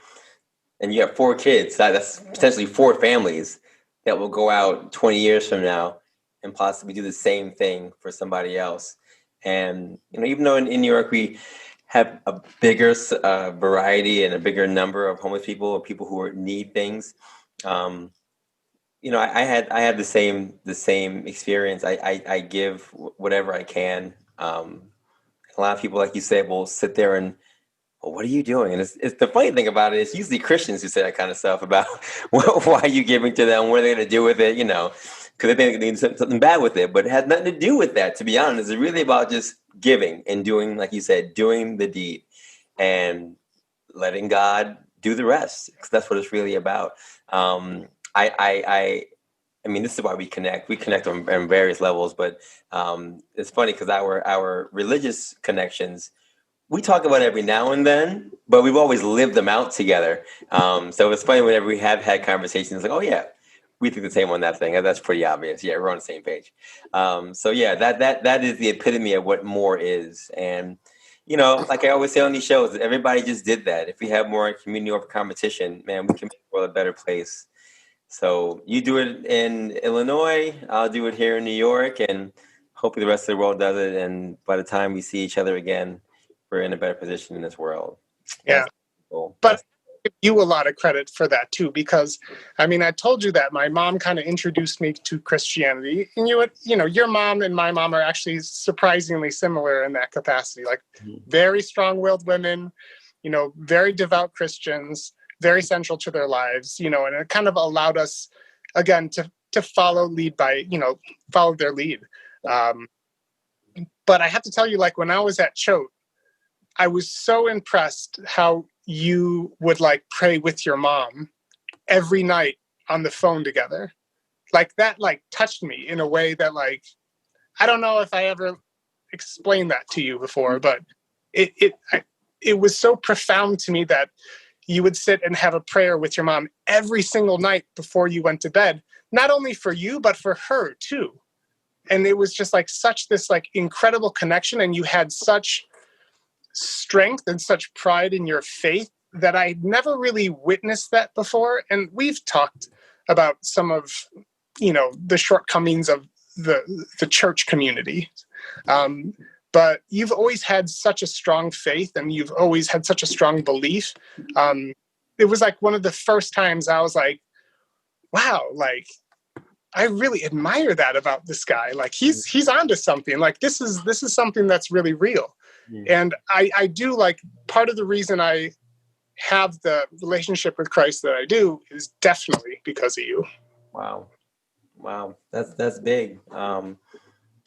And you have 4 kids, that's potentially 4 families that will go out 20 years from now and possibly do the same thing for somebody else. And, even though in New York we have a bigger variety and a bigger number of homeless people or people who need things, I had the same experience. I give whatever I can. A lot of people, like you said, will sit there and, well, what are you doing? And it's the funny thing about it is usually Christians who say that kind of stuff about why are you giving to them? What are they going to do with it? Because they think they do something bad with it, but it has nothing to do with that. To be honest, it's really about just giving and doing, like you said, doing the deed and letting God do the rest. Because that's what it's really about. I mean, this is why we connect. We connect on various levels, but it's funny because our religious connections, we talk about every now and then, but we've always lived them out together. So it's funny whenever we have had conversations like, oh yeah, we think the same on that thing. That's pretty obvious. Yeah, we're on the same page. So yeah, that is the epitome of what more is. And, like I always say on these shows, everybody just did that. If we have more community over competition, man, we can make the world a better place. So you do it in Illinois, I'll do it here in New York, and hopefully the rest of the world does it. And by the time we see each other again, we're in a better position in this world. Yeah. Cool. But I give you a lot of credit for that too, because I told you that my mom kind of introduced me to Christianity, and your mom and my mom are actually surprisingly similar in that capacity, like very strong-willed women, very devout Christians, very central to their lives, and it kind of allowed us again to follow their lead. But I have to tell you, like when I was at Choate, I was so impressed how you would pray with your mom every night on the phone together. Like that, touched me in a way that I don't know if I ever explained that to you before, but it was so profound to me that you would sit and have a prayer with your mom every single night before you went to bed, not only for you, but for her too. And it was just such this incredible connection. And you had such strength and such pride in your faith that I'd never really witnessed that before. And we've talked about some of, the shortcomings of the church community. But you've always had such a strong faith and you've always had such a strong belief. It was one of the first times I was like, wow, I really admire that about this guy. He's onto something. This is something that's really real. And I do part of the reason I have the relationship with Christ that I do is definitely because of you. Wow. That's big. I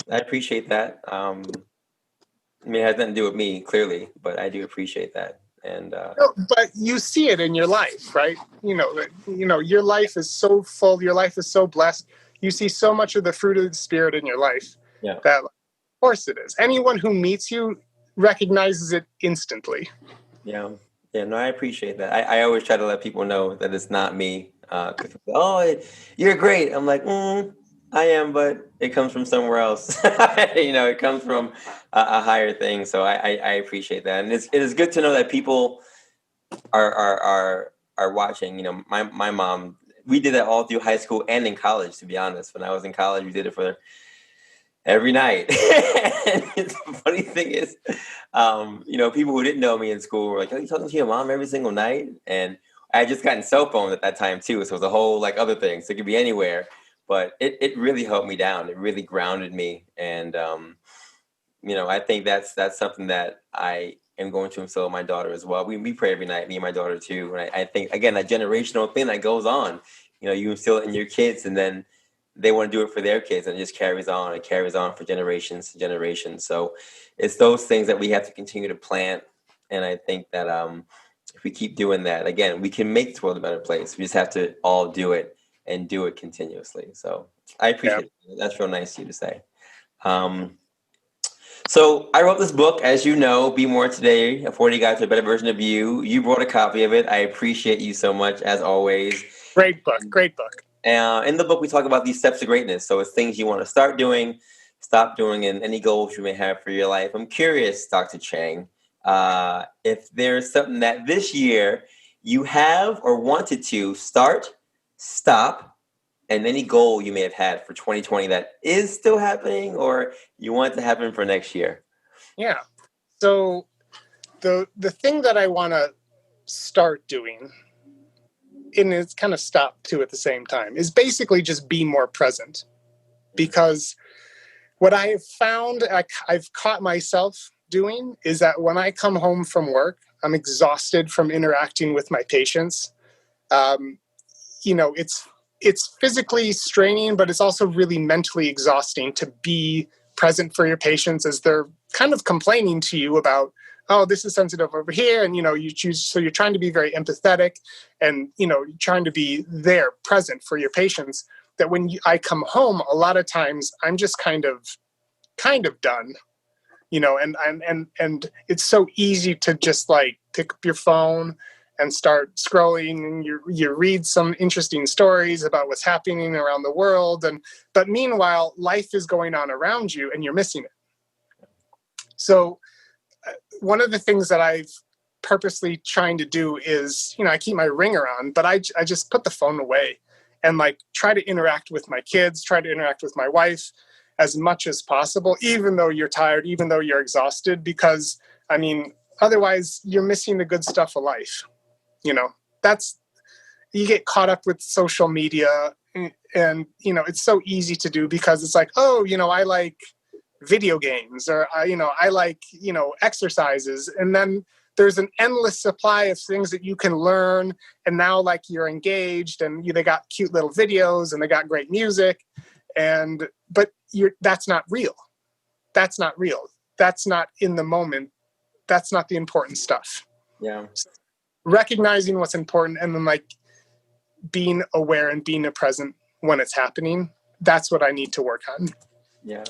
appreciate that. It has nothing to do with me, clearly, but I do appreciate that. And no, but you see it in your life, right? Your life is so full. Your life is so blessed. You see so much of the fruit of the Spirit in your life. Yeah. That, of course, it is. Anyone who meets you recognizes it instantly. Yeah. No, I appreciate that. I always try to let people know that it's not me. You're great. I'm like, I am, but it comes from somewhere else. It comes from a higher thing. So I appreciate that, and it is good to know that people are watching. My mom, we did that all through high school and in college. To be honest, when I was in college, we did it for every night. And the funny thing is, people who didn't know me in school were like, "Are you talking to your mom every single night?" And I had just gotten cell phones at that time too, so it was a whole other thing. So it could be anywhere. But it really helped me down. It really grounded me. And, I think that's something that I am going to instill in my daughter as well. We pray every night, me and my daughter too. And I think, again, that generational thing that goes on, you instill it in your kids and then they want to do it for their kids and it just carries on. It carries on for generations to generations. So it's those things that we have to continue to plant. And I think that if we keep doing that, again, we can make the world a better place. We just have to all do it. And do it continuously. So I appreciate it. That's real nice of you to say. So I wrote this book, as you know, Be More Today, a 40 Guide to a Better Version of You. You brought a copy of it. I appreciate you so much, as always. Great book. In the book, we talk about these steps to greatness. So it's things you want to start doing, stop doing, and any goals you may have for your life. I'm curious, Dr. Chang, if there's something that this year you have or wanted to start, stop, and any goal you may have had for 2020 that is still happening or you want to happen for next year. Yeah. So the thing that I want to start doing, and it's kind of stop too at the same time, is basically just be more present. Because what I have found, I've caught myself doing, is that when I come home from work, I'm exhausted from interacting with my patients. It's physically straining, but it's also really mentally exhausting to be present for your patients as they're kind of complaining to you about, oh, this is sensitive over here. And, so you're trying to be very empathetic and, you're trying to be there present for your patients, that when I come home, a lot of times I'm just kind of done, and it's so easy to just like pick up your phone and start scrolling, and you read some interesting stories about what's happening around the world. But meanwhile, life is going on around you and you're missing it. So one of the things that I've purposely trying to do is, I keep my ringer on, but I just put the phone away and like try to interact with my kids, try to interact with my wife as much as possible, even though you're tired, even though you're exhausted, because otherwise you're missing the good stuff of life. You get caught up with social media and it's so easy to do because it's like, oh, I like video games, or I like, exercises. And then there's an endless supply of things that you can learn. And now like you're engaged and they got cute little videos and they got great music. But that's not real. That's not real. That's not in the moment. That's not the important stuff. Yeah. So recognizing what's important and then like being aware and being present when it's happening. That's what I need to work on. Yeah.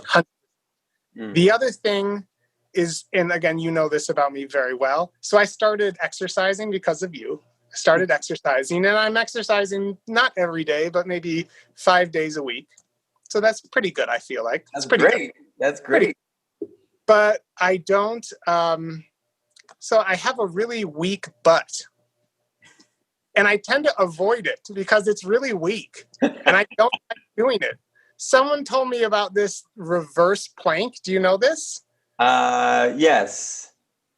The other thing is, and again, you know this about me very well. So I started exercising because of you. I started exercising, and I'm exercising not every day, but maybe 5 days a week. So that's pretty good, I feel like. That's pretty great. good. That's great. But I don't, so I have a really weak butt. And I tend to avoid it because it's really weak. And I don't like doing it. Someone told me about this reverse plank. Do you know this? Yes.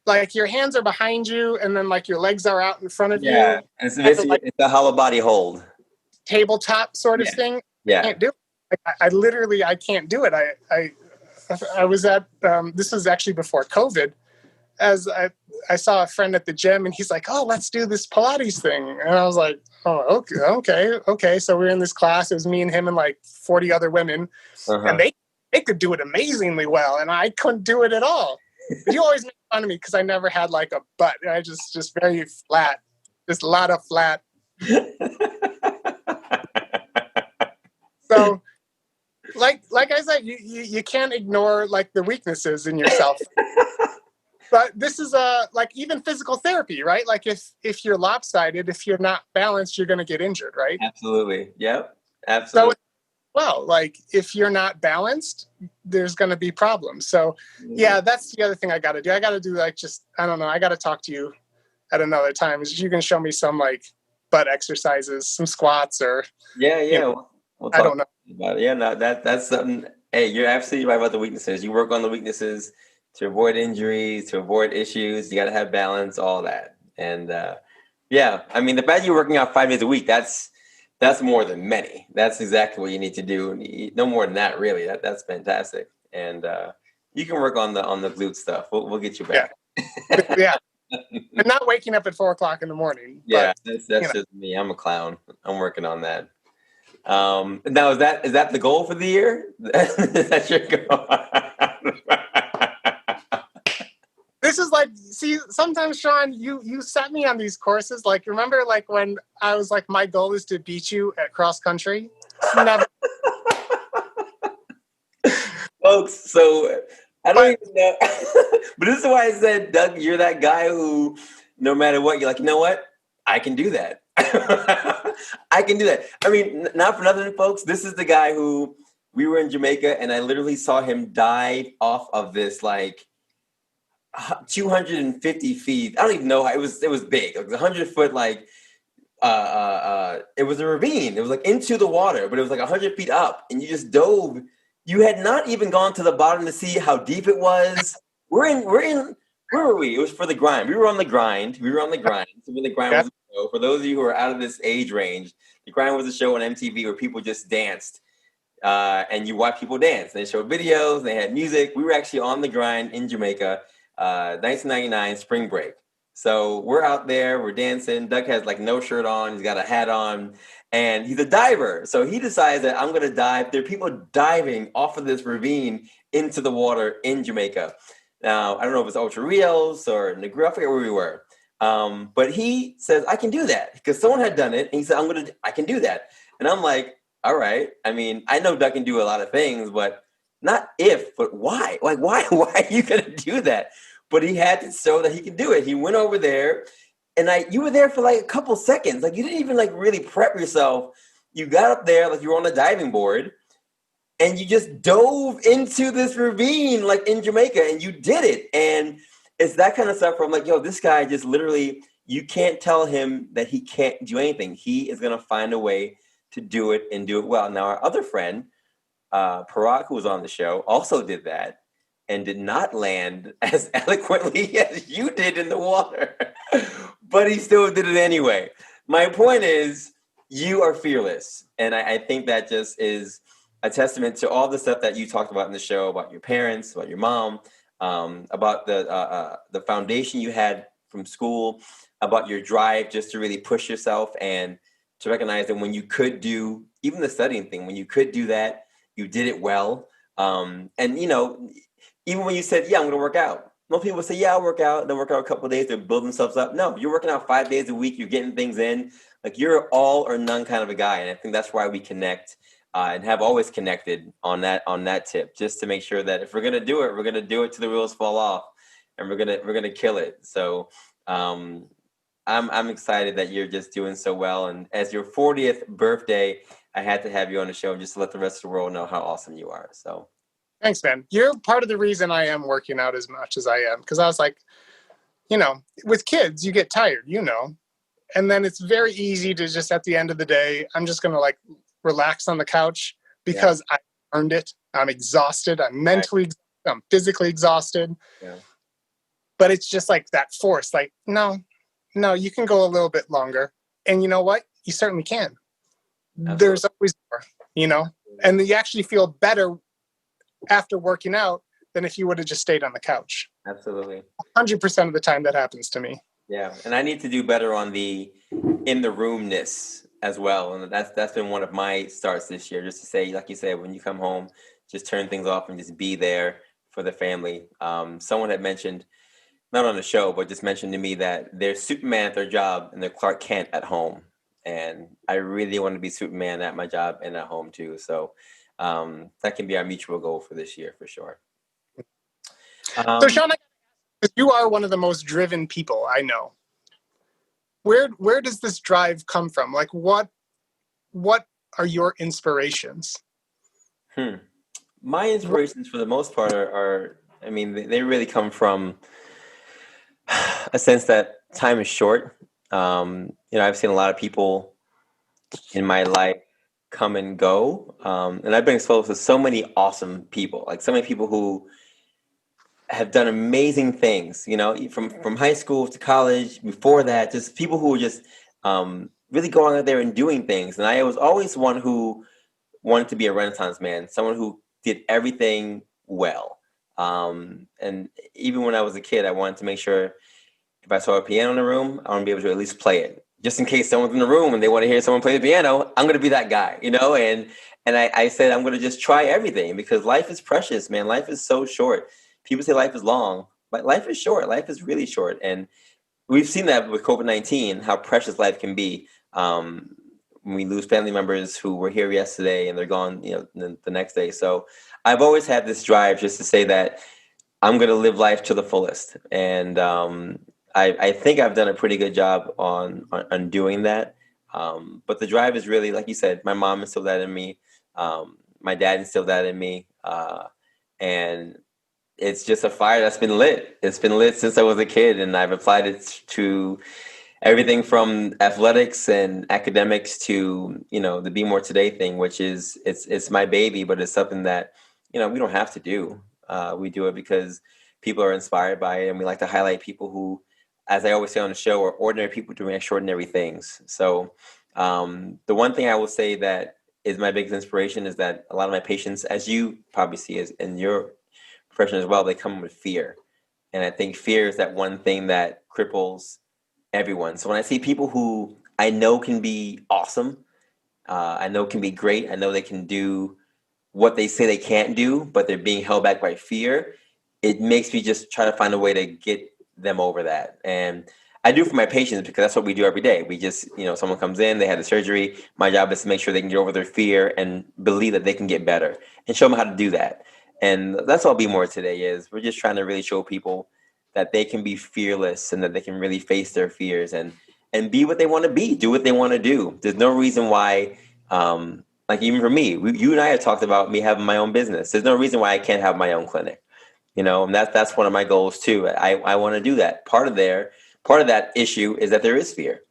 Like your hands are behind you and then like your legs are out in front of you. Yeah. It's basically like it's a hollow body hold. Tabletop sort of thing. Yeah. I can't do it. I can't do it. I was at, this was actually before COVID, as I saw a friend at the gym and he's like, oh, let's do this Pilates thing. And I was like, oh, okay. So we're in this class. It was me and him and like 40 other women. And they could do it amazingly well. And I couldn't do it at all. But you always make fun of me because I never had like a butt. I just very flat, just a lot of flat. So like I said, you can't ignore like the weaknesses in yourself. But this is like even physical therapy, right? Like if you're lopsided, if you're not balanced, you're going to get injured, right? Absolutely. Yep. Absolutely. So, like if you're not balanced, there's going to be problems. So yeah, that's the other thing I got to do. I got to do like I don't know. I got to talk to you at another time. You can show me some like butt exercises, some squats or. Yeah. We'll talk I don't know. about it. Yeah, no, that's something. Hey, you're absolutely right about the weaknesses. You work on the weaknesses to avoid injuries, to avoid issues. You got to have balance, all that. And yeah, I mean, the fact you're working out 5 days a week, that's more than many. That's exactly what you need to do. No more than that, really. That's fantastic. And you can work on the glute stuff. We'll get you back. Yeah. And not waking up at 4:00 in the morning. Yeah, that's just me. I'm a clown. I'm working on that. Now, is that the goal for the year? Is that your goal? This is like, see, sometimes, Sean, you set me on these courses. Like, remember, like when I was like, my goal is to beat you at cross country. Never. Folks, so I don't even know. But this is why I said, Doug, you're that guy who, no matter what, you're like, you know what? I can do that. I can do that. I mean, not for nothing, folks. This is the guy who we were in Jamaica, and I literally saw him dive off of this like 250 feet. I don't even know how it was big. It was 100 foot, like it was a ravine. It was like into the water, but it was like 100 feet up, and you just dove. You had not even gone to the bottom to see how deep it was. Where were we? It was for the grind. We were on the grind. So when the grind Yeah. was a show, for those of you who are out of this age range, the grind was a show on MTV where people just danced. And you watch people dance. They showed videos, they had music. We were actually on the grind in Jamaica, 1999 spring break. So we're out there, we're dancing. Doug has like no shirt on, he's got a hat on, and he's a diver. So he decides that I'm gonna dive. There are people diving off of this ravine into the water in Jamaica. Now, I don't know if it's Ultra Rios or Negril, I forget where we were. But he says, I can do that because someone had done it. And he said, I can do that. And I'm like, all right. I mean, I know Doug can do a lot of things, but not if, but why? Like, why are you going to do that? But he had to show that he can do it. He went over there, and you were there for like a couple seconds. Like, you didn't even like really prep yourself. You got up there like you were on a diving board, and you just dove into this ravine like in Jamaica, and you did it. And it's that kind of stuff where I'm like, yo, this guy just literally, you can't tell him that he can't do anything. He is going to find a way to do it and do it well. Now, our other friend, Parag, who was on the show, also did that and did not land as eloquently as you did in the water, but he still did it anyway. My point is, you are fearless. And I think that just is a testament to all the stuff that you talked about in the show, about your parents, about your mom, about the foundation you had from school, about your drive just to really push yourself and to recognize that when you could do even the studying thing, when you could do that, you did it well. And, you know, even when you said, yeah, I'm going to work out. Most people say, yeah, I'll work out. They'll work out a couple of days. They'll build themselves up. No, you're working out 5 days a week. You're getting things in. Like, you're all or none kind of a guy. And I think that's why we connect and have always connected on that tip, just to make sure that if we're going to do it, we're going to do it till the wheels fall off, and we're going to kill it. So, I'm excited that you're just doing so well. And as your 40th birthday, I had to have you on the show just to let the rest of the world know how awesome you are. So Thanks, man. You're part of the reason I am working out as much as I am. Because I was like, you know, with kids, you get tired, you know. And then it's very easy to just at the end of the day, I'm just going to like relax on the couch because I earned it. I'm exhausted. I'm mentally exhausted. I'm physically exhausted. Yeah. But it's just like that force. Like, no, you can go a little bit longer. And you know what? You certainly can. Absolutely. There's always more, you know. And you actually feel better after working out than if you would have just stayed on the couch. Absolutely. 100% of the time that happens to me. Yeah. And I need to do better on the in the roomness as well. And that's been one of my starts this year, just to say, like you said, when you come home, just turn things off and just be there for the family. Someone had mentioned, not on the show, but just mentioned to me that they're Superman at their job and they're Clark Kent at home. And I really want to be Superman at my job and at home too. So that can be our mutual goal for this year, for sure. So Sean, you are one of the most driven people I know. Where does this drive come from? Like, what are your inspirations? My inspirations, for the most part, are I mean, they really come from a sense that time is short. I've seen a lot of people in my life come and go, and I've been exposed to so many awesome people, like so many people who have done amazing things, you know, from high school to college, before that, just people who were just really going out there and doing things. And I was always one who wanted to be a Renaissance man, someone who did everything well. And even when I was a kid, I wanted to make sure if I saw a piano in the room, I want to be able to at least play it. Just in case someone's in the room and they want to hear someone play the piano, I'm going to be that guy, you know? And I said, I'm going to just try everything, because life is precious, man. Life is so short. People say life is long, but life is short. Life is really short. And we've seen that with COVID-19, how precious life can be. When we lose family members who were here yesterday and they're gone, you know, the next day. So I've always had this drive just to say that I'm going to live life to the fullest. And I think I've done a pretty good job on doing that. But the drive is really, like you said, my mom instilled that in me. My dad instilled that in me. And it's just a fire that's been lit. It's been lit since I was a kid, and I've applied it to everything from athletics and academics to, the Be More Today thing, which is it's my baby, but it's something that, we don't have to do. We do it because people are inspired by it, and we like to highlight people who, as I always say on the show, are ordinary people doing extraordinary things. So the one thing I will say that is my biggest inspiration is that a lot of my patients, as you probably see as in your profession as well, they come with fear. And I think fear is that one thing that cripples everyone. So when I see people who I know can be awesome, I know can be great, I know they can do what they say they can't do, but they're being held back by fear, it makes me just try to find a way to get them over that. And I do for my patients because that's what we do every day. We just, someone comes in, they had a surgery. My job is to make sure they can get over their fear and believe that they can get better and show them how to do that. And that's all Be More Today is. We're just trying to really show people that they can be fearless and that they can really face their fears and be what they want to be, do what they want to do. There's no reason why, like even for me, you and I have talked about me having my own business. There's no reason why I can't have my own clinic, and that's one of my goals too. I want to do that. Part of that issue is that there is fear,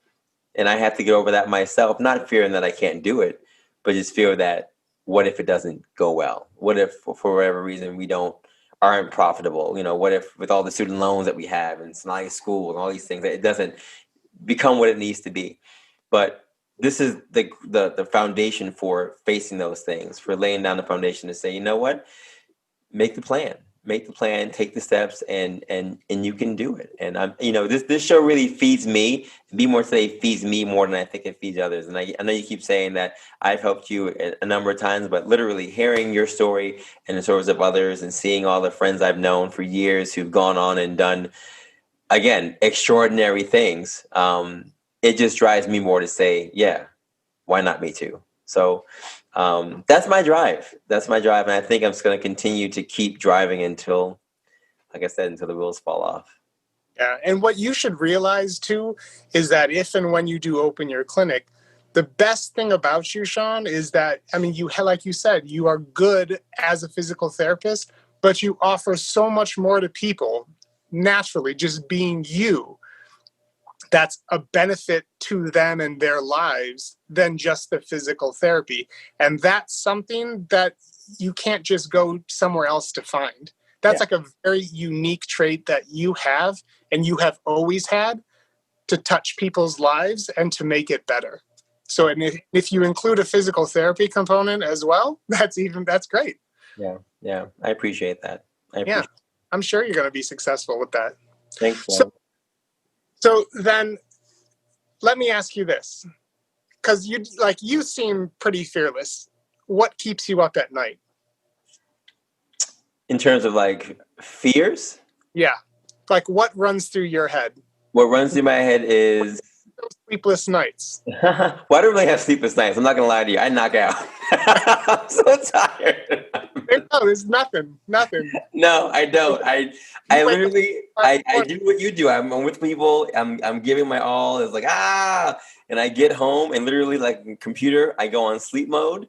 and I have to get over that myself. Not fearing that I can't do it, but just fear that what if it doesn't go well? What if for whatever reason we aren't profitable? What if with all the student loans that we have and Sinai school and all these things, that it doesn't become what it needs to be? But this is the foundation for facing those things, for laying down the foundation to say, you know what, make the plan, take the steps, and you can do it. And this show really feeds me. Be More Today feeds me more than I think it feeds others. And I know you keep saying that I've helped you a number of times, but literally hearing your story and the stories of others and seeing all the friends I've known for years who've gone on and done, again, extraordinary things, it just drives me more to say, yeah, why not me too? So that's my drive. And I think I'm just going to continue to keep driving until, like I said, until the wheels fall off. Yeah. And what you should realize too is that if and when you do open your clinic, the best thing about you, Sean, is that, like you said, you are good as a physical therapist, but you offer so much more to people naturally, just being you. That's a benefit to them and their lives than just the physical therapy. And that's something that you can't just go somewhere else to find. That's like a very unique trait that you have and you have always had, to touch people's lives and to make it better. So, and if you include a physical therapy component as well, that's great. Yeah. I appreciate that. I'm sure you're going to be successful with that. Thanks. So then let me ask you this, because you seem pretty fearless. What keeps you up at night? In terms of like fears? Yeah. Like what runs through your head? What runs through my head is sleepless nights. Well, I don't really have sleepless nights. I'm not going to lie to you. I knock out. I'm so tired. No, there's nothing. No, I don't. I literally, I do what you do. I'm with people. I'm giving my all. It's like, and I get home and literally like computer, I go on sleep mode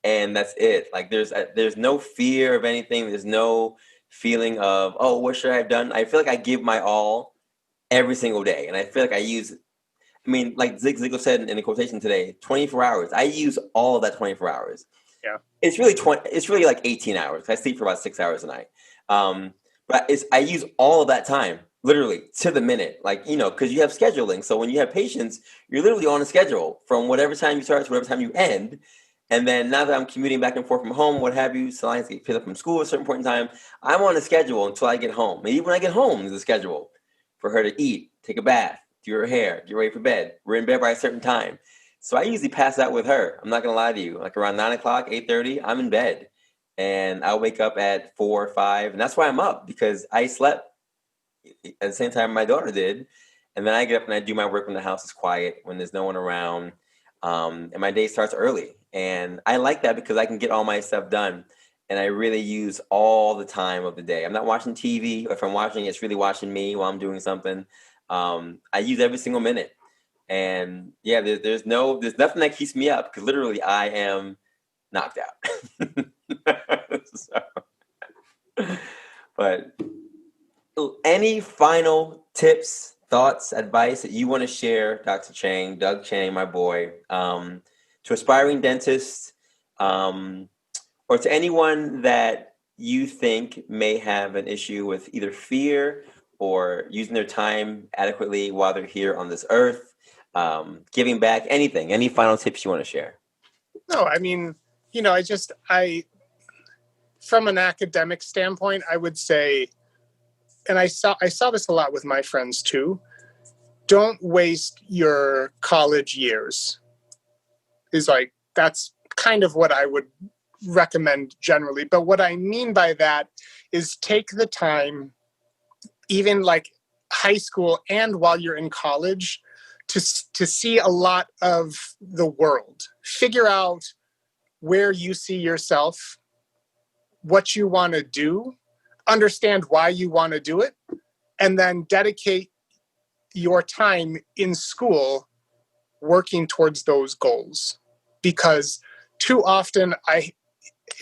and that's it. Like there's no fear of anything. There's no feeling of, oh, what should I have done? I feel like I give my all every single day. And I feel like like Zig Ziglar said in the quotation today, 24 hours. I use all of that 24 hours. Yeah. It's really like 18 hours. I sleep for about 6 hours a night. But I use all of that time, literally to the minute, like, because you have scheduling. So when you have patients, you're literally on a schedule from whatever time you start to whatever time you end. And then now that I'm commuting back and forth from home, what have you, so I get picked up from school at a certain point in time, I'm on a schedule until I get home. And even when I get home, there's a schedule for her to eat, take a bath, do her hair, get ready for bed. We're in bed by a certain time. So I usually pass out with her. I'm not going to lie to you. Like around 9 o'clock, 8:30, I'm in bed. And I'll wake up at 4 or 5. And that's why I'm up, because I slept at the same time my daughter did. And then I get up and I do my work when the house is quiet, when there's no one around. And my day starts early. And I like that because I can get all my stuff done. And I really use all the time of the day. I'm not watching TV. If I'm watching, it's really watching me while I'm doing something. I use every single minute. And yeah, there's nothing that keeps me up, because literally I am knocked out. But any final tips, thoughts, advice that you want to share, Dr. Chang, Doug Chang, my boy, to aspiring dentists, or to anyone that you think may have an issue with either fear or using their time adequately while they're here on this earth, giving back, anything, any final tips you want to share? No, I mean, I from an academic standpoint, I would say, and I saw this a lot with my friends too, don't waste your college years. That's kind of what I would recommend generally. But what I mean by that is take the time, even like high school and while you're in college, to see a lot of the world. Figure out where you see yourself, what you want to do, understand why you want to do it, and then dedicate your time in school working towards those goals. Because too often,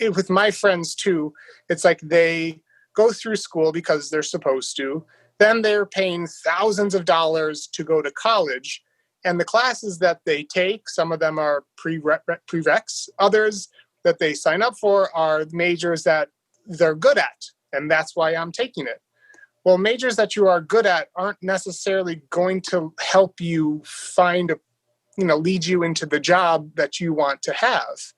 with my friends too, it's like they go through school because they're supposed to, then they're paying thousands of dollars to go to college, and the classes that they take, some of them are prereqs, others that they sign up for are majors that they're good at, and that's why I'm taking it. Well, majors that you are good at aren't necessarily going to help you lead you into the job that you want to have.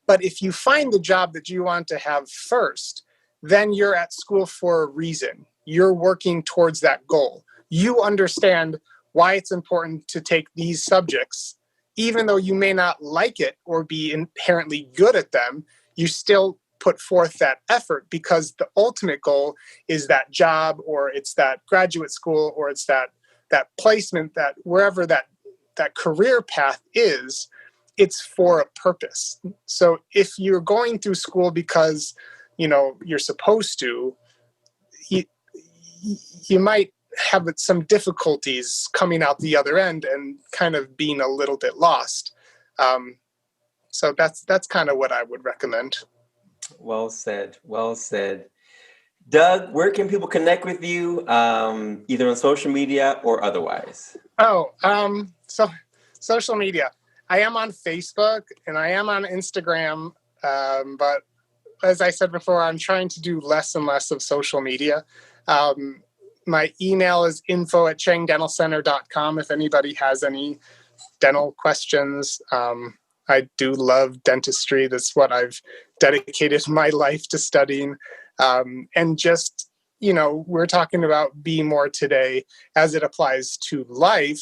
But if you find the job that you want to have first, then you're at school for a reason. You're working towards that goal. You understand why it's important to take these subjects. Even though you may not like it or be inherently good at them, you still put forth that effort because the ultimate goal is that job, or it's that graduate school, or it's that placement, that wherever that career path is, it's for a purpose. So if you're going through school because, you're supposed to, you might have some difficulties coming out the other end and kind of being a little bit lost. So that's kind of what I would recommend. Well said. Doug, where can people connect with you, either on social media or otherwise? So social media. I am on Facebook and I am on Instagram, but as I said before, I'm trying to do less and less of social media. My email is info@changdentalcenter.com if anybody has any dental questions. I do love dentistry. That's what I've dedicated my life to studying. And just, we're talking about Be More today as it applies to life.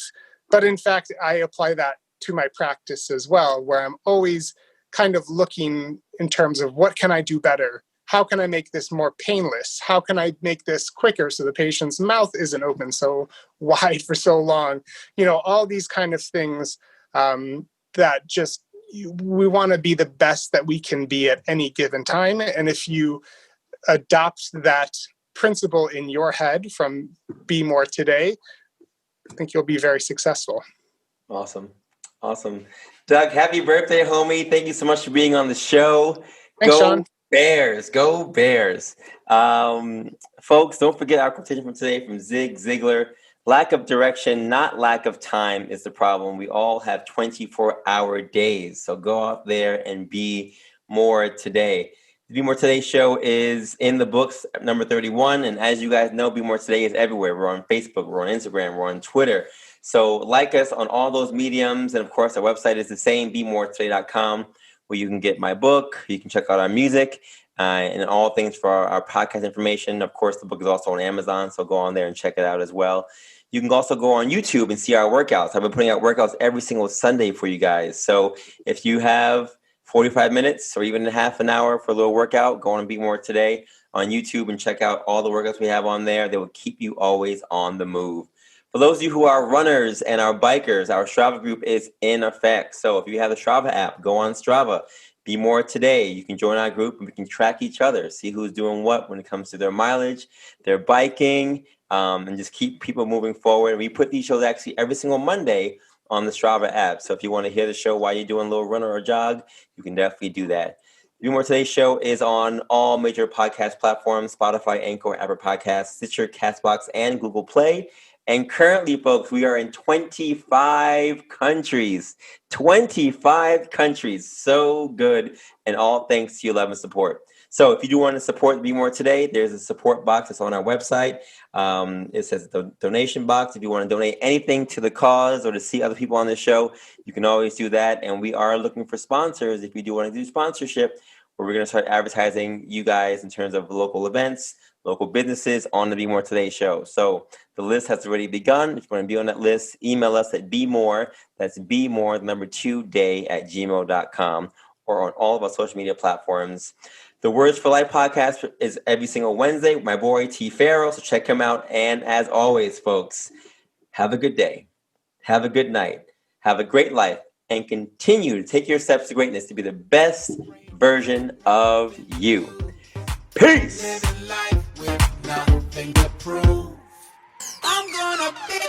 But in fact, I apply that to my practice as well, where I'm always kind of looking in terms of what can I do better? How can I make this more painless? How can I make this quicker so the patient's mouth isn't open so wide for so long? All these kind of things that just, we want to be the best that we can be at any given time. And if you adopt that principle in your head from Be More Today, I think you'll be very successful. Awesome. Doug, happy birthday, homie. Thank you so much for being on the show. Thanks, Sean. Bears, go Bears. Folks, don't forget our quotation from today from Zig Ziglar. Lack of direction, not lack of time, is the problem. We all have 24-hour days. So go out there and be more today. The Be More Today show is in the books, number 31. And as you guys know, Be More Today is everywhere. We're on Facebook, we're on Instagram, we're on Twitter. So like us on all those mediums. And of course, our website is the same, bemoretoday.com, where you can get my book, you can check out our music, and all things for our podcast information. Of course, the book is also on Amazon, so go on there and check it out as well. You can also go on YouTube and see our workouts. I've been putting out workouts every single Sunday for you guys. So if you have 45 minutes or even half an hour for a little workout, go on and Be More Today on YouTube and check out all the workouts we have on there. They will keep you always on the move. For those of you who are runners and are bikers, our Strava group is in effect. So if you have the Strava app, go on Strava, Be More Today. You can join our group and we can track each other, see who's doing what when it comes to their mileage, their biking, and just keep people moving forward. We put these shows actually every single Monday on the Strava app. So if you want to hear the show while you're doing a little run or a jog, you can definitely do that. Be More Today show is on all major podcast platforms: Spotify, Anchor, Apple Podcasts, Stitcher, Castbox, and Google Play. And currently, folks, we are in 25 countries. 25 countries. So good. And all thanks to your love and support. So if you do want to support Be More Today, there's a support box that's on our website. It says the donation box. If you want to donate anything to the cause or to see other people on the show, you can always do that. And we are looking for sponsors. If you do want to do sponsorship, where we're going to start advertising you guys in terms of local events, local businesses on the Be More Today show. So the list has already begun. If you want to be on that list, email us at bemore, that's bemore, the number 2 day at gmail.com, or on all of our social media platforms. The Words for Life podcast is every single Wednesday with my boy T. Farrell, so check him out. And as always, folks, have a good day, have a good night, have a great life, and continue to take your steps to greatness to be the best version of you. Peace. Living life with nothing to prove. I'm gonna be